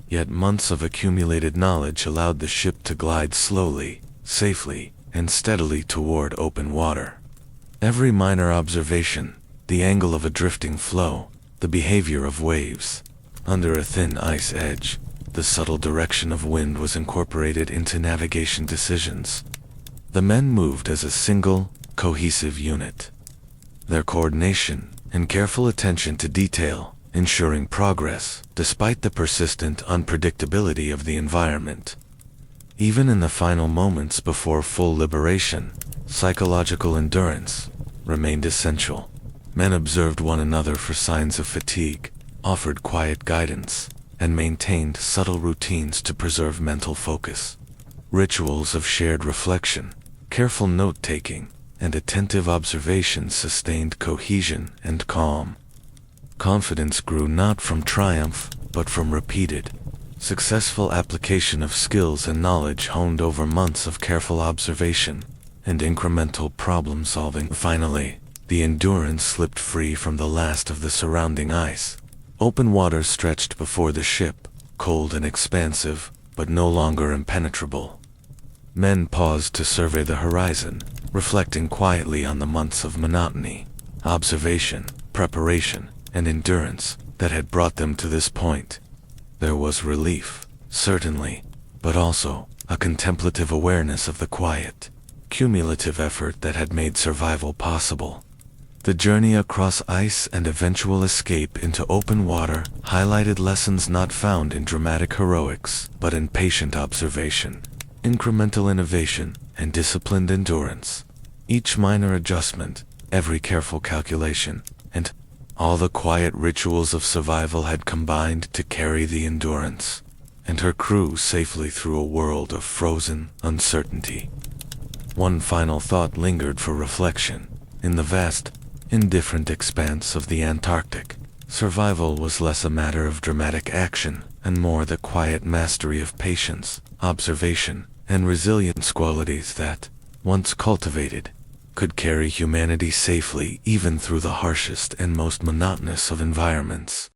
Yet months of accumulated knowledge allowed the ship to glide slowly, safely, and steadily toward open water. Every minor observation, the angle of a drifting floe, the behavior of waves under a thin ice edge, the subtle direction of wind was incorporated into navigation decisions. The men moved as a single, cohesive unit. Their coordination and careful attention to detail, ensuring progress despite the persistent unpredictability of the environment. Even in the final moments before full liberation, psychological endurance remained essential. Men observed one another for signs of fatigue, offered quiet guidance, and maintained subtle routines to preserve mental focus. Rituals of shared reflection, careful note-taking, and attentive observation sustained cohesion and calm. Confidence grew not from triumph, but from repeated, successful application of skills and knowledge honed over months of careful observation and incremental problem-solving. Finally, the Endurance slipped free from the last of the surrounding ice. Open water stretched before the ship, cold and expansive, but no longer impenetrable. Men paused to survey the horizon, reflecting quietly on the months of monotony, observation, preparation, and endurance that had brought them to this point. There was relief, certainly, but also a contemplative awareness of the quiet, cumulative effort that had made survival possible. The journey across ice and eventual escape into open water highlighted lessons not found in dramatic heroics, but in patient observation, incremental innovation, and disciplined endurance. Each minor adjustment, every careful calculation, and all the quiet rituals of survival had combined to carry the Endurance and her crew safely through a world of frozen uncertainty. One final thought lingered for reflection. In the vast, indifferent expanse of the Antarctic, survival was less a matter of dramatic action and more the quiet mastery of patience, observation, and resilience, qualities that, once cultivated, could carry humanity safely even through the harshest and most monotonous of environments.